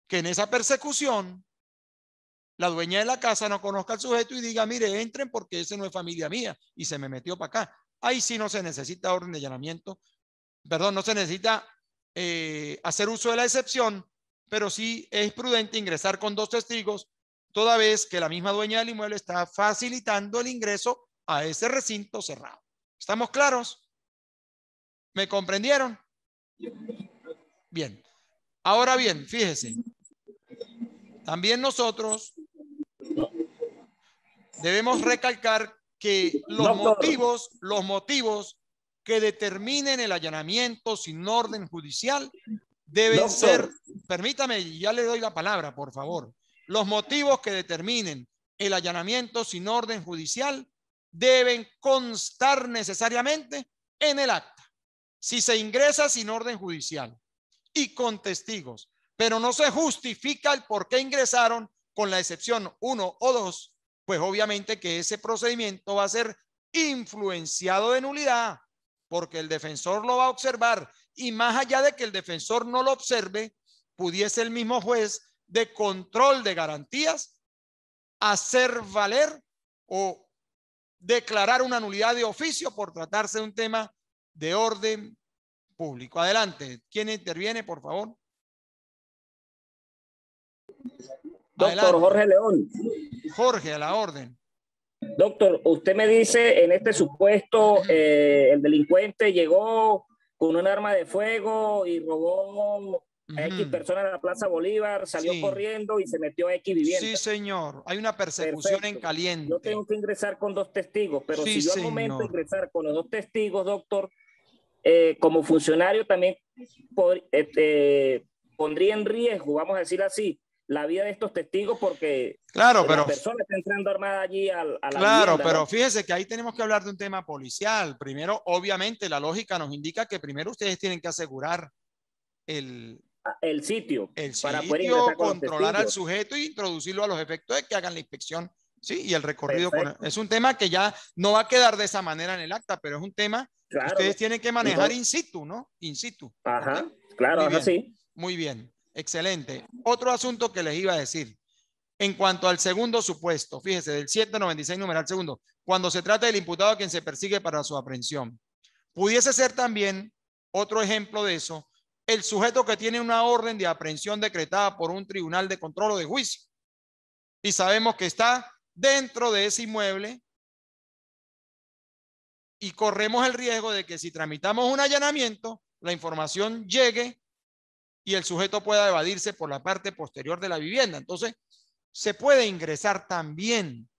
que en esa persecución la dueña de la casa no conozca al sujeto y diga, mire, entren porque ese no es familia mía y se me metió para acá. Ahí sí no se necesita orden de allanamiento, perdón, no se necesita hacer uso de la excepción, pero sí es prudente ingresar con 2 testigos, toda vez que la misma dueña del inmueble está facilitando el ingreso a ese recinto cerrado. ¿Estamos claros? ¿Me comprendieron? Bien. Ahora bien, fíjese, también nosotros debemos recalcar que los motivos que determinen el allanamiento sin orden judicial deben ser, permítame, ya le doy la palabra, por favor. Los motivos que determinen el allanamiento sin orden judicial deben constar necesariamente en el acta. Si se ingresa sin orden judicial y con testigos, pero no se justifica el por qué ingresaron con la excepción 1 o 2, pues obviamente que ese procedimiento va a ser influenciado de nulidad, porque el defensor lo va a observar, y más allá de que el defensor no lo observe, pudiese el mismo juez de control de garantías hacer valer o declarar una nulidad de oficio por tratarse de un tema de orden público. Adelante. ¿Quién interviene, por favor? Doctor Adelante. Jorge León. Jorge, a la orden. Doctor, usted me dice, en este supuesto, el delincuente llegó con un arma de fuego y robó a X personas en la Plaza Bolívar, salió corriendo y se metió a X vivienda. Sí, señor. Hay una persecución en caliente. Yo tengo que ingresar con 2 testigos, pero si yo al momento de ingresar con los 2 testigos, doctor, como funcionario también pondría en riesgo, vamos a decir así, la vida de estos testigos, porque claro, pero la persona está entrando armada allí a la claro, vivienda, pero ¿no? Fíjese que ahí tenemos que hablar de un tema policial. Primero, obviamente, la lógica nos indica que primero ustedes tienen que asegurar el sitio para sitio, poder ingresar con controlar al sujeto e introducirlo a los efectos de que hagan la inspección, sí, y el recorrido. Es un tema que ya no va a quedar de esa manera en el acta, pero es un tema que ustedes tienen que manejar in situ, ¿no? In situ. Ajá, ¿Okay? claro, Muy bien, sí. muy bien, excelente. Otro asunto que les iba a decir, en cuanto al segundo supuesto, fíjese, del 196 numeral segundo, cuando se trata del imputado a quien se persigue para su aprehensión, pudiese ser también otro ejemplo de eso, el sujeto que tiene una orden de aprehensión decretada por un tribunal de control o de juicio y sabemos que está dentro de ese inmueble y corremos el riesgo de que si tramitamos un allanamiento, la información llegue y el sujeto pueda evadirse por la parte posterior de la vivienda. Entonces, se puede ingresar también,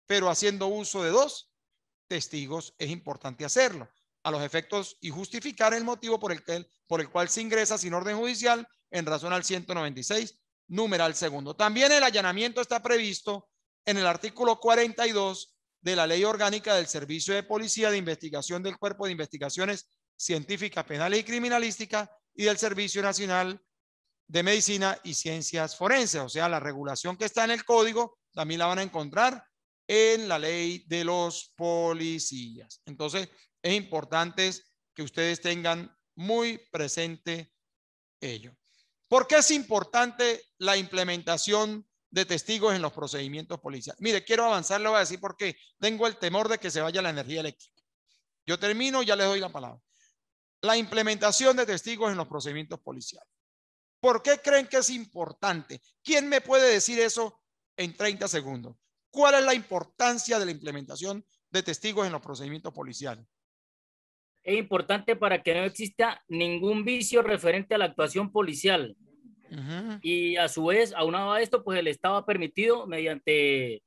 pero haciendo uso de 2 testigos es importante hacerlo a los efectos y justificar el motivo por el cual se ingresa sin orden judicial en razón al 196 numeral segundo. También el allanamiento está previsto en el artículo 42 de la Ley Orgánica del Servicio de Policía de Investigación del Cuerpo de Investigaciones Científicas, Penales y Criminalísticas y del Servicio Nacional de Medicina y Ciencias Forenses. O sea, la regulación que está en el código también la van a encontrar en la ley de los policías. Entonces, es importante que ustedes tengan muy presente ello. ¿Por qué es importante la implementación de testigos en los procedimientos policiales? Mire, quiero avanzar, le voy a decir por qué. Tengo el temor de que se vaya la energía eléctrica. Yo termino, ya les doy la palabra. La implementación de testigos en los procedimientos policiales. ¿Por qué creen que es importante? ¿Quién me puede decir eso en 30 segundos? ¿Cuál es la importancia de la implementación de testigos en los procedimientos policiales? Es importante para que no exista ningún vicio referente a la actuación policial. Y a su vez, aunado a esto, pues el Estado ha permitido mediante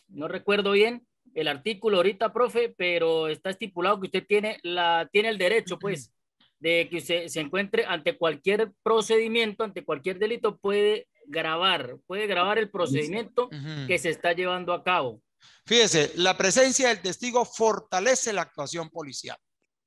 no recuerdo bien el artículo ahorita, profe, pero está estipulado que usted tiene el derecho, pues, de que usted se encuentre ante cualquier procedimiento, ante cualquier delito, puede grabar el procedimiento que se está llevando a cabo. Fíjese, la presencia del testigo fortalece la actuación policial.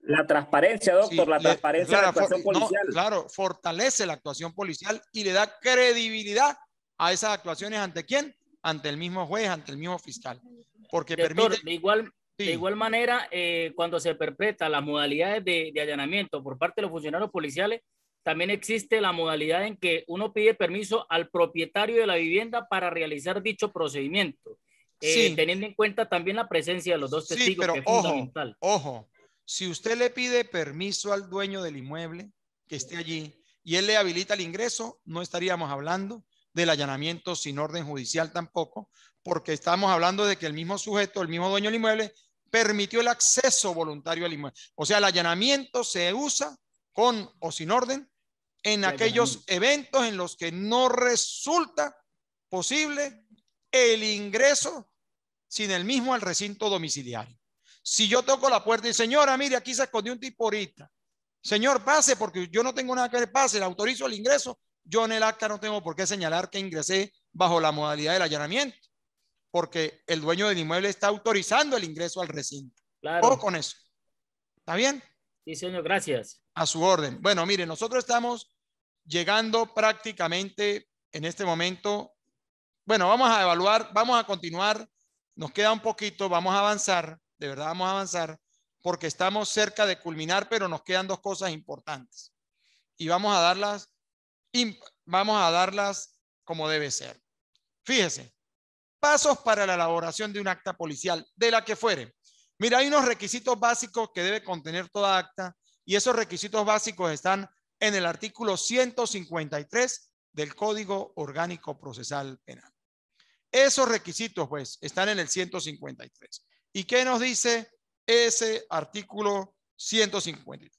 La transparencia, doctor, sí, la transparencia de la actuación policial. No, claro, fortalece la actuación policial y le da credibilidad a esas actuaciones. ¿Ante quién? Ante el mismo juez, ante el mismo fiscal. Porque doctor, permite... De igual manera, cuando se perpetra las modalidades de allanamiento por parte de los funcionarios policiales, también existe la modalidad en que uno pide permiso al propietario de la vivienda para realizar dicho procedimiento, teniendo en cuenta también la presencia de los dos testigos, pero que es fundamental. Ojo, si usted le pide permiso al dueño del inmueble que esté allí y él le habilita el ingreso, no estaríamos hablando del allanamiento sin orden judicial tampoco, porque estamos hablando de que el mismo sujeto, el mismo dueño del inmueble, permitió el acceso voluntario al inmueble. O sea, el allanamiento se usa con o sin orden en aquellos eventos en los que no resulta posible el ingreso sin el mismo al recinto domiciliario. Si yo toco la puerta y señora, mire, aquí se escondió un tipo ahorita. Señor, pase porque yo no tengo nada que le pase, le autorizo el ingreso. Yo en el acta no tengo por qué señalar que ingresé bajo la modalidad del allanamiento, porque el dueño del inmueble está autorizando el ingreso al recinto. Claro. Ojo con eso. ¿Está bien? Sí, señor, gracias. A su orden. Bueno, mire, nosotros estamos llegando prácticamente en este momento. Bueno, vamos a evaluar, vamos a continuar. Nos queda un poquito, vamos a avanzar, de verdad vamos a avanzar, porque estamos cerca de culminar, pero nos quedan dos cosas importantes. Y vamos a darlas como debe ser. Fíjese, pasos para la elaboración de un acta policial, de la que fuere. Mira, hay unos requisitos básicos que debe contener toda acta y esos requisitos básicos están en el artículo 153 del Código Orgánico Procesal Penal. Esos requisitos, pues, están en el 153. ¿Y qué nos dice ese artículo 153?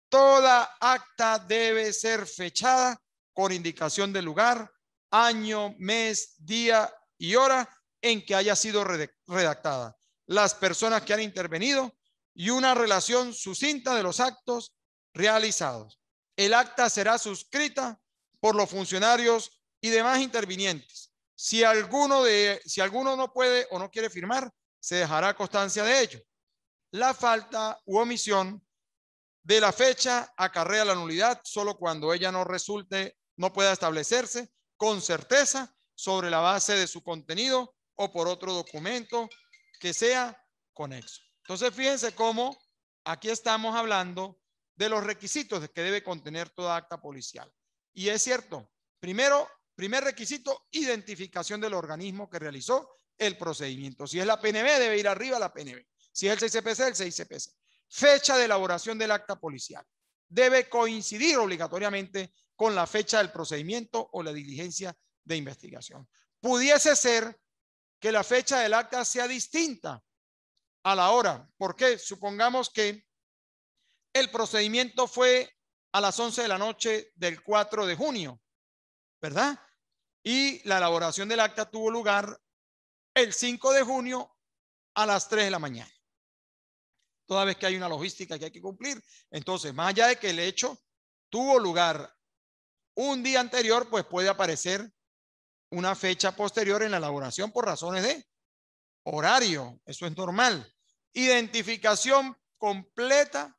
Toda acta debe ser fechada con indicación de lugar, año, mes, día y hora en que haya sido redactada, las personas que han intervenido y una relación sucinta de los actos realizados. El acta será suscrita por los funcionarios y demás intervinientes. Si alguno no puede o no quiere firmar, se dejará constancia de ello. La falta u omisión de la fecha acarrea la nulidad solo cuando ella no pueda establecerse con certeza sobre la base de su contenido o por otro documento que sea conexo. Entonces, fíjense cómo aquí estamos hablando de los requisitos que debe contener toda acta policial. Y es cierto, primer requisito, identificación del organismo que realizó el procedimiento. Si es la PNB, debe ir arriba la PNB. Si es el 6CPC, el 6CPC. Fecha de elaboración del acta policial. Debe coincidir obligatoriamente con la fecha del procedimiento o la diligencia de investigación. Pudiese ser que la fecha del acta sea distinta a la hora. ¿Por qué? Supongamos que el procedimiento fue a las 11 de la noche del 4 de junio, ¿verdad? Y la elaboración del acta tuvo lugar el 5 de junio a las 3 de la mañana. Toda vez que hay una logística que hay que cumplir. Entonces, más allá de que el hecho tuvo lugar un día anterior, pues puede aparecer una fecha posterior en la elaboración por razones de horario. Eso es normal. Identificación completa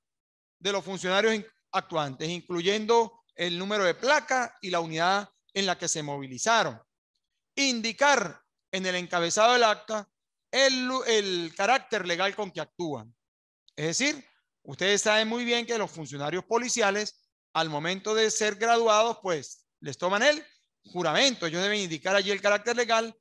de los funcionarios actuantes, incluyendo el número de placa y la unidad en la que se movilizaron. Indicar en el encabezado del acta el carácter legal con que actúan. Es decir, ustedes saben muy bien que los funcionarios policiales, al momento de ser graduados, pues les toman el juramento. Ellos deben indicar allí el carácter legal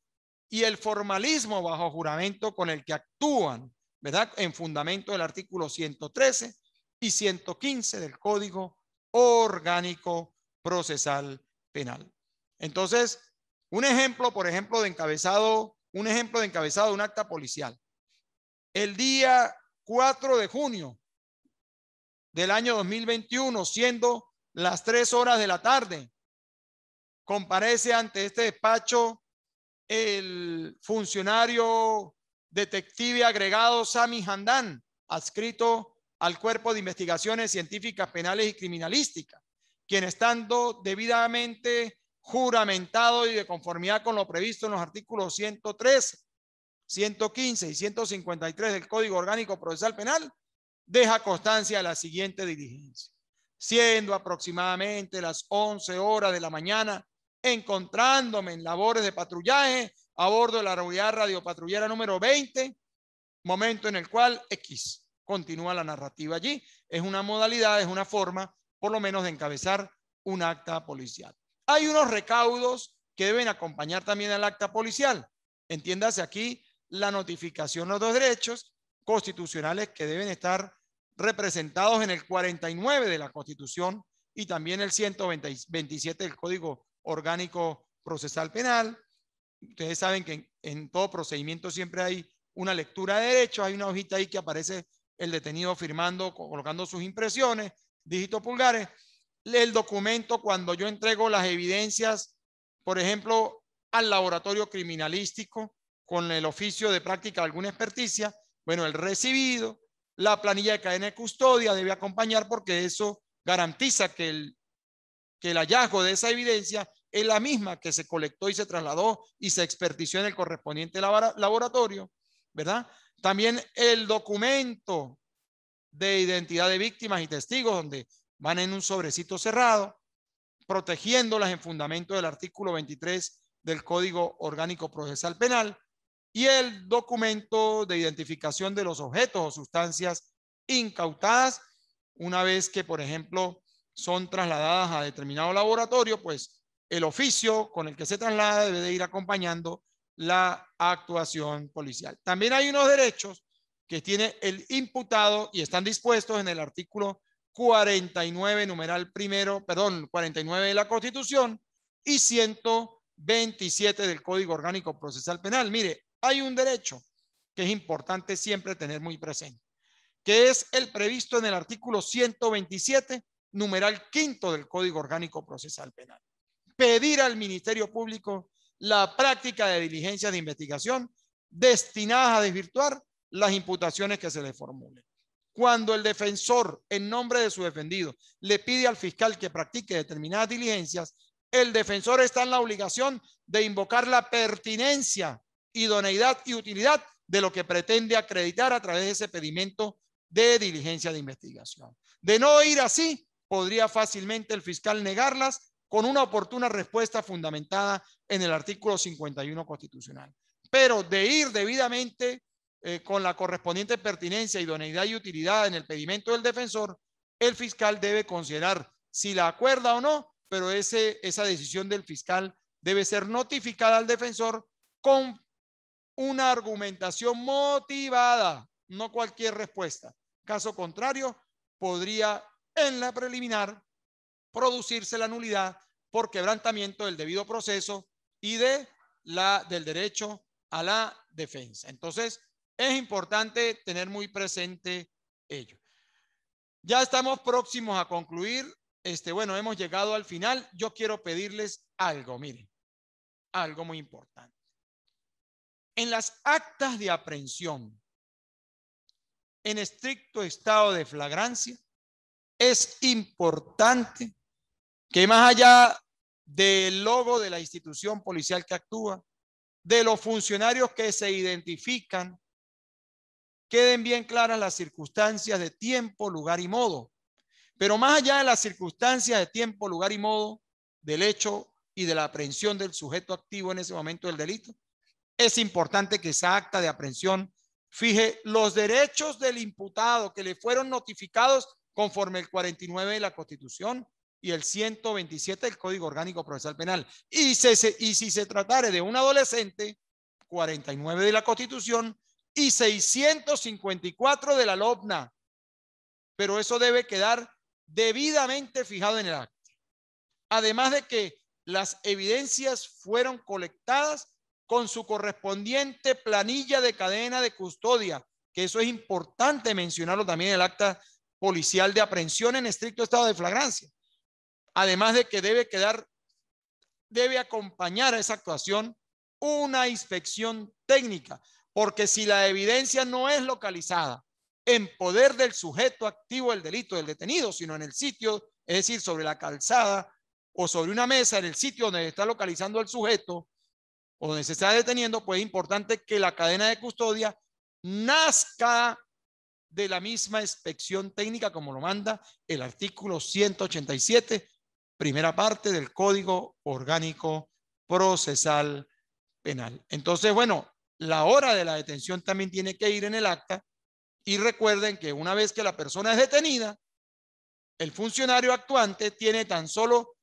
y el formalismo bajo juramento con el que actúan, ¿verdad? En fundamento del artículo 113 y 115 del Código Orgánico Procesal Penal. Entonces, un ejemplo, por ejemplo, de encabezado de un acta policial. El día 4 de junio del año 2021, siendo las 3 horas de la tarde, comparece ante este despacho el funcionario detective agregado Sami Handán, adscrito al Cuerpo de Investigaciones Científicas Penales y Criminalísticas, quien, estando debidamente juramentado y de conformidad con lo previsto en los artículos 113, 115 y 153 del Código Orgánico Procesal Penal, deja constancia de la siguiente diligencia. Siendo aproximadamente las 11 horas de la mañana, encontrándome en labores de patrullaje a bordo de la unidad radiopatrullera número 20, momento en el cual X continúa la narrativa allí. Es una modalidad, es una forma, por lo menos, de encabezar un acta policial. Hay unos recaudos que deben acompañar también al acta policial. Entiéndase aquí la notificación de los derechos constitucionales que deben estar representados en el 49 de la Constitución y también el 127 del Código Orgánico Procesal Penal. Ustedes saben que en todo procedimiento siempre hay una lectura de derechos, hay una hojita ahí que aparece el detenido firmando, colocando sus impresiones, dígitos pulgares. El documento, cuando yo entrego las evidencias, por ejemplo, al laboratorio criminalístico con el oficio de práctica de alguna experticia, bueno, el recibido, la planilla de cadena de custodia debe acompañar, porque eso garantiza que el hallazgo de esa evidencia es la misma que se colectó y se trasladó y se expertició en el correspondiente laboratorio, ¿verdad? También el documento de identidad de víctimas y testigos, donde van en un sobrecito cerrado, protegiéndolas en fundamento del artículo 23 del Código Orgánico Procesal Penal, y el documento de identificación de los objetos o sustancias incautadas, una vez que, por ejemplo, son trasladadas a determinado laboratorio, pues el oficio con el que se traslada debe de ir acompañando la actuación policial. También hay unos derechos que tiene el imputado y están dispuestos en el artículo 49, numeral primero, 49 de la Constitución y 127 del Código Orgánico Procesal Penal. Mire, hay un derecho que es importante siempre tener muy presente, que es el previsto en el artículo 127, numeral quinto del Código Orgánico Procesal Penal. Pedir al Ministerio Público la práctica de diligencias de investigación destinadas a desvirtuar las imputaciones que se le formulen. Cuando el defensor, en nombre de su defendido, le pide al fiscal que practique determinadas diligencias, el defensor está en la obligación de invocar la pertinencia, idoneidad y utilidad de lo que pretende acreditar a través de ese pedimento de diligencia de investigación. De no ir así, podría fácilmente el fiscal negarlas con una oportuna respuesta fundamentada en el artículo 51 constitucional. Pero de ir debidamente con la correspondiente pertinencia, idoneidad y utilidad en el pedimento del defensor, el fiscal debe considerar si la acuerda o no, pero esa decisión del fiscal debe ser notificada al defensor con una argumentación motivada, no cualquier respuesta. Caso contrario, podría en la preliminar producirse la nulidad por quebrantamiento del debido proceso y del derecho a la defensa. Entonces, es importante tener muy presente ello. Ya estamos próximos a concluir. Bueno, hemos llegado al final. Yo quiero pedirles algo, miren, algo muy importante. En las actas de aprehensión, en estricto estado de flagrancia, es importante que más allá del logo de la institución policial que actúa, de los funcionarios que se identifican, queden bien claras las circunstancias de tiempo, lugar y modo. Pero más allá de las circunstancias de tiempo, lugar y modo del hecho y de la aprehensión del sujeto activo en ese momento del delito, es importante que esa acta de aprehensión fije los derechos del imputado que le fueron notificados conforme el 49 de la Constitución y el 127 del Código Orgánico Procesal Penal. Y si se tratare de un adolescente, 49 de la Constitución y 654 de la LOPNA. Pero eso debe quedar debidamente fijado en el acta. Además de que las evidencias fueron colectadas con su correspondiente planilla de cadena de custodia, que eso es importante mencionarlo también en el acta policial de aprehensión en estricto estado de flagrancia. Además de que debe acompañar a esa actuación una inspección técnica, porque si la evidencia no es localizada en poder del sujeto activo del delito del detenido, sino en el sitio, es decir, sobre la calzada o sobre una mesa en el sitio donde está localizando el sujeto o donde se está deteniendo, pues es importante que la cadena de custodia nazca de la misma inspección técnica como lo manda el artículo 187, primera parte del Código Orgánico Procesal Penal. Entonces, bueno, la hora de la detención también tiene que ir en el acta y recuerden que una vez que la persona es detenida, el funcionario actuante tiene tan solo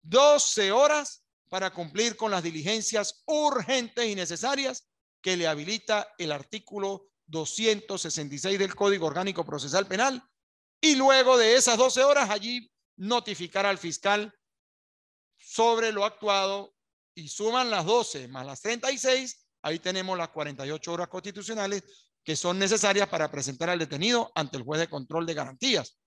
12 horas para cumplir con las diligencias urgentes y necesarias que le habilita el artículo 266 del Código Orgánico Procesal Penal, y luego de esas 12 horas allí notificar al fiscal sobre lo actuado, y suman las 12 más las 36, ahí tenemos las 48 horas constitucionales que son necesarias para presentar al detenido ante el juez de control de garantías.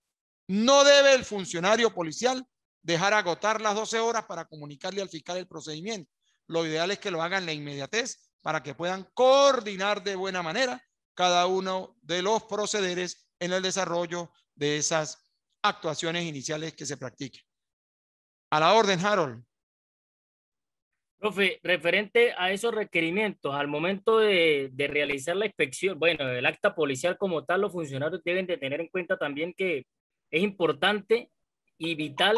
No debe el funcionario policial dejar agotar las 12 horas para comunicarle al fiscal el procedimiento. Lo ideal es que lo hagan en la inmediatez para que puedan coordinar de buena manera cada uno de los procederes en el desarrollo de esas actuaciones iniciales que se practiquen. A la orden, Harold. Profe, referente a esos requerimientos, al momento de realizar la inspección, bueno, el acta policial como tal, los funcionarios deben de tener en cuenta también que es importante y vital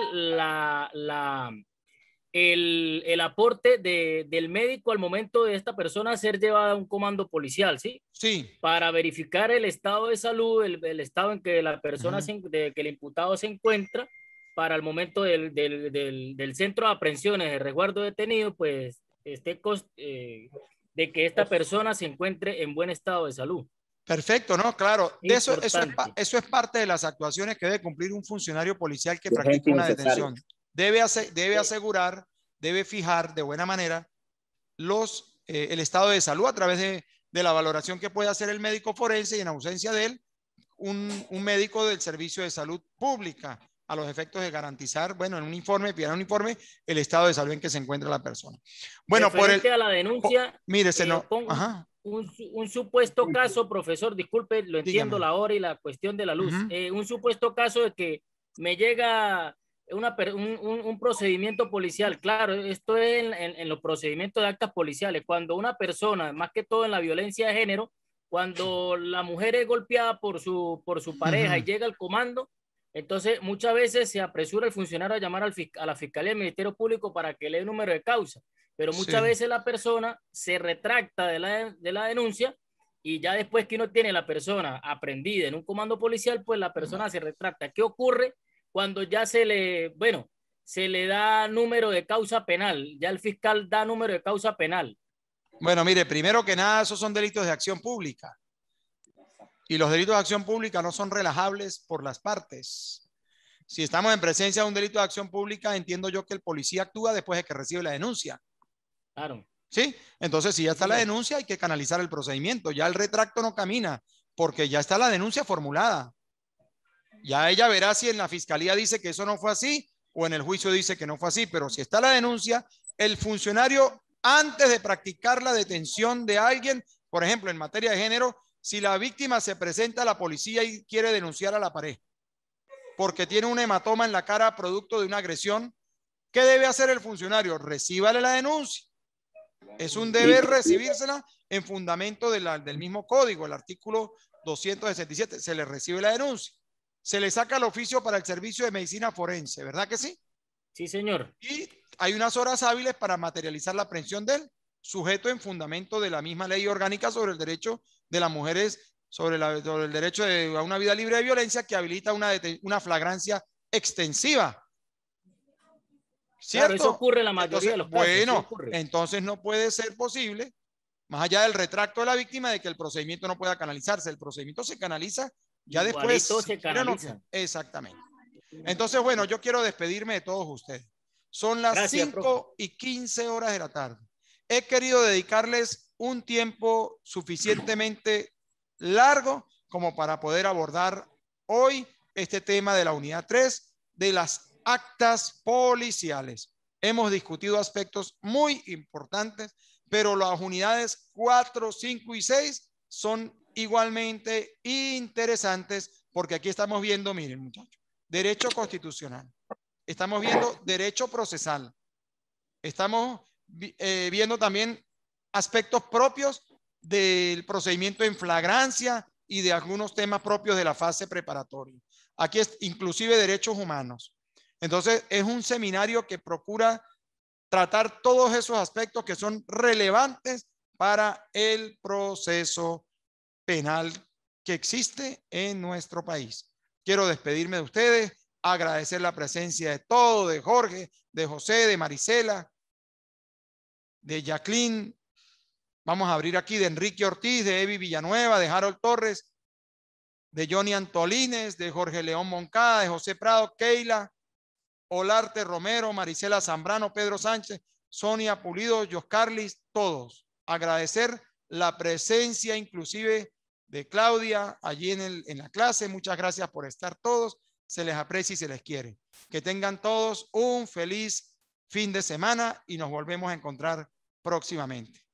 el aporte del médico al momento de esta persona ser llevada a un comando policial, ¿sí? Sí. Para verificar el estado de salud, el estado en que la persona, que el imputado se encuentra, para el momento del centro de aprehensiones, de resguardo detenido, pues de que esta persona se encuentre en buen estado de salud. Perfecto, ¿no? Claro. Eso es parte de las actuaciones que debe cumplir un funcionario policial que practica una detención. Debe asegurar, debe fijar de buena manera el estado de salud a través de la valoración que puede hacer el médico forense, y en ausencia de él, un médico del servicio de salud pública, a los efectos de garantizar, bueno, en un informe, el estado de salud en que se encuentra la persona. Bueno, referente a la denuncia, un supuesto caso, profesor, disculpe, lo entiendo. Dígame. La hora y la cuestión de la luz. Un supuesto caso de que me llega un procedimiento policial. Claro, esto es en los procedimientos de actas policiales. Cuando una persona, más que todo en la violencia de género, cuando la mujer es golpeada por su pareja y llega al comando, entonces muchas veces se apresura el funcionario a llamar a la Fiscalía del Ministerio Público para que le dé número de causa, pero muchas veces la persona se retracta de la denuncia, y ya después que uno tiene la persona aprendida en un comando policial, pues la persona se retracta. ¿Qué ocurre cuando ya se le da número de causa penal? Ya el fiscal da número de causa penal. Bueno, mire, primero que nada, esos son delitos de acción pública. Y los delitos de acción pública no son relajables por las partes. Si estamos en presencia de un delito de acción pública, entiendo yo que el policía actúa después de que recibe la denuncia. Claro. ¿Sí? Entonces, si ya está la denuncia, hay que canalizar el procedimiento. Ya el retracto no camina, porque ya está la denuncia formulada. Ya ella verá si en la fiscalía dice que eso no fue así o en el juicio dice que no fue así. Pero si está la denuncia, el funcionario, antes de practicar la detención de alguien, por ejemplo, en materia de género, si la víctima se presenta a la policía y quiere denunciar a la pareja porque tiene un hematoma en la cara producto de una agresión, ¿qué debe hacer el funcionario? Recíbale la denuncia. Es un deber recibírsela en fundamento del mismo código, el artículo 267. Se le recibe la denuncia. Se le saca el oficio para el servicio de medicina forense, ¿verdad que sí? Sí, señor. Y hay unas horas hábiles para materializar la aprehensión de él, sujeto en fundamento de la misma ley orgánica sobre el derecho de las mujeres, sobre el derecho a una vida libre de violencia, que habilita una flagrancia extensiva. ¿Cierto? Claro, eso ocurre en la mayoría de los casos. Bueno, entonces no puede ser posible Más allá del retracto de la víctima de que el procedimiento no pueda canalizarse. El procedimiento se canaliza ya después. Se canaliza. Exactamente. Entonces, bueno, yo quiero despedirme de todos ustedes. Son las 5:15 horas de la tarde. He querido dedicarles un tiempo suficientemente largo como para poder abordar hoy este tema de la unidad 3 de las actas policiales. Hemos discutido aspectos muy importantes, pero las unidades 4, 5 y 6 son igualmente interesantes porque aquí estamos viendo, miren muchachos, derecho constitucional, estamos viendo derecho procesal, estamos viendo también aspectos propios del procedimiento en flagrancia y de algunos temas propios de la fase preparatoria. Aquí es inclusive derechos humanos. Entonces es un seminario que procura tratar todos esos aspectos que son relevantes para el proceso penal que existe en nuestro país. Quiero despedirme de ustedes, agradecer la presencia de todos, de Jorge, de José, de Marisela, de Jacqueline. Vamos a abrir aquí de Enrique Ortiz, de Evi Villanueva, de Harold Torres, de Johnny Antolines, de Jorge León Moncada, de José Prado, Keila, Olarte Romero, Marisela Zambrano, Pedro Sánchez, Sonia Pulido, Joscarlis, todos. Agradecer la presencia inclusive de Claudia allí en la clase. Muchas gracias por estar todos. Se les aprecia y se les quiere. Que tengan todos un feliz fin de semana y nos volvemos a encontrar próximamente.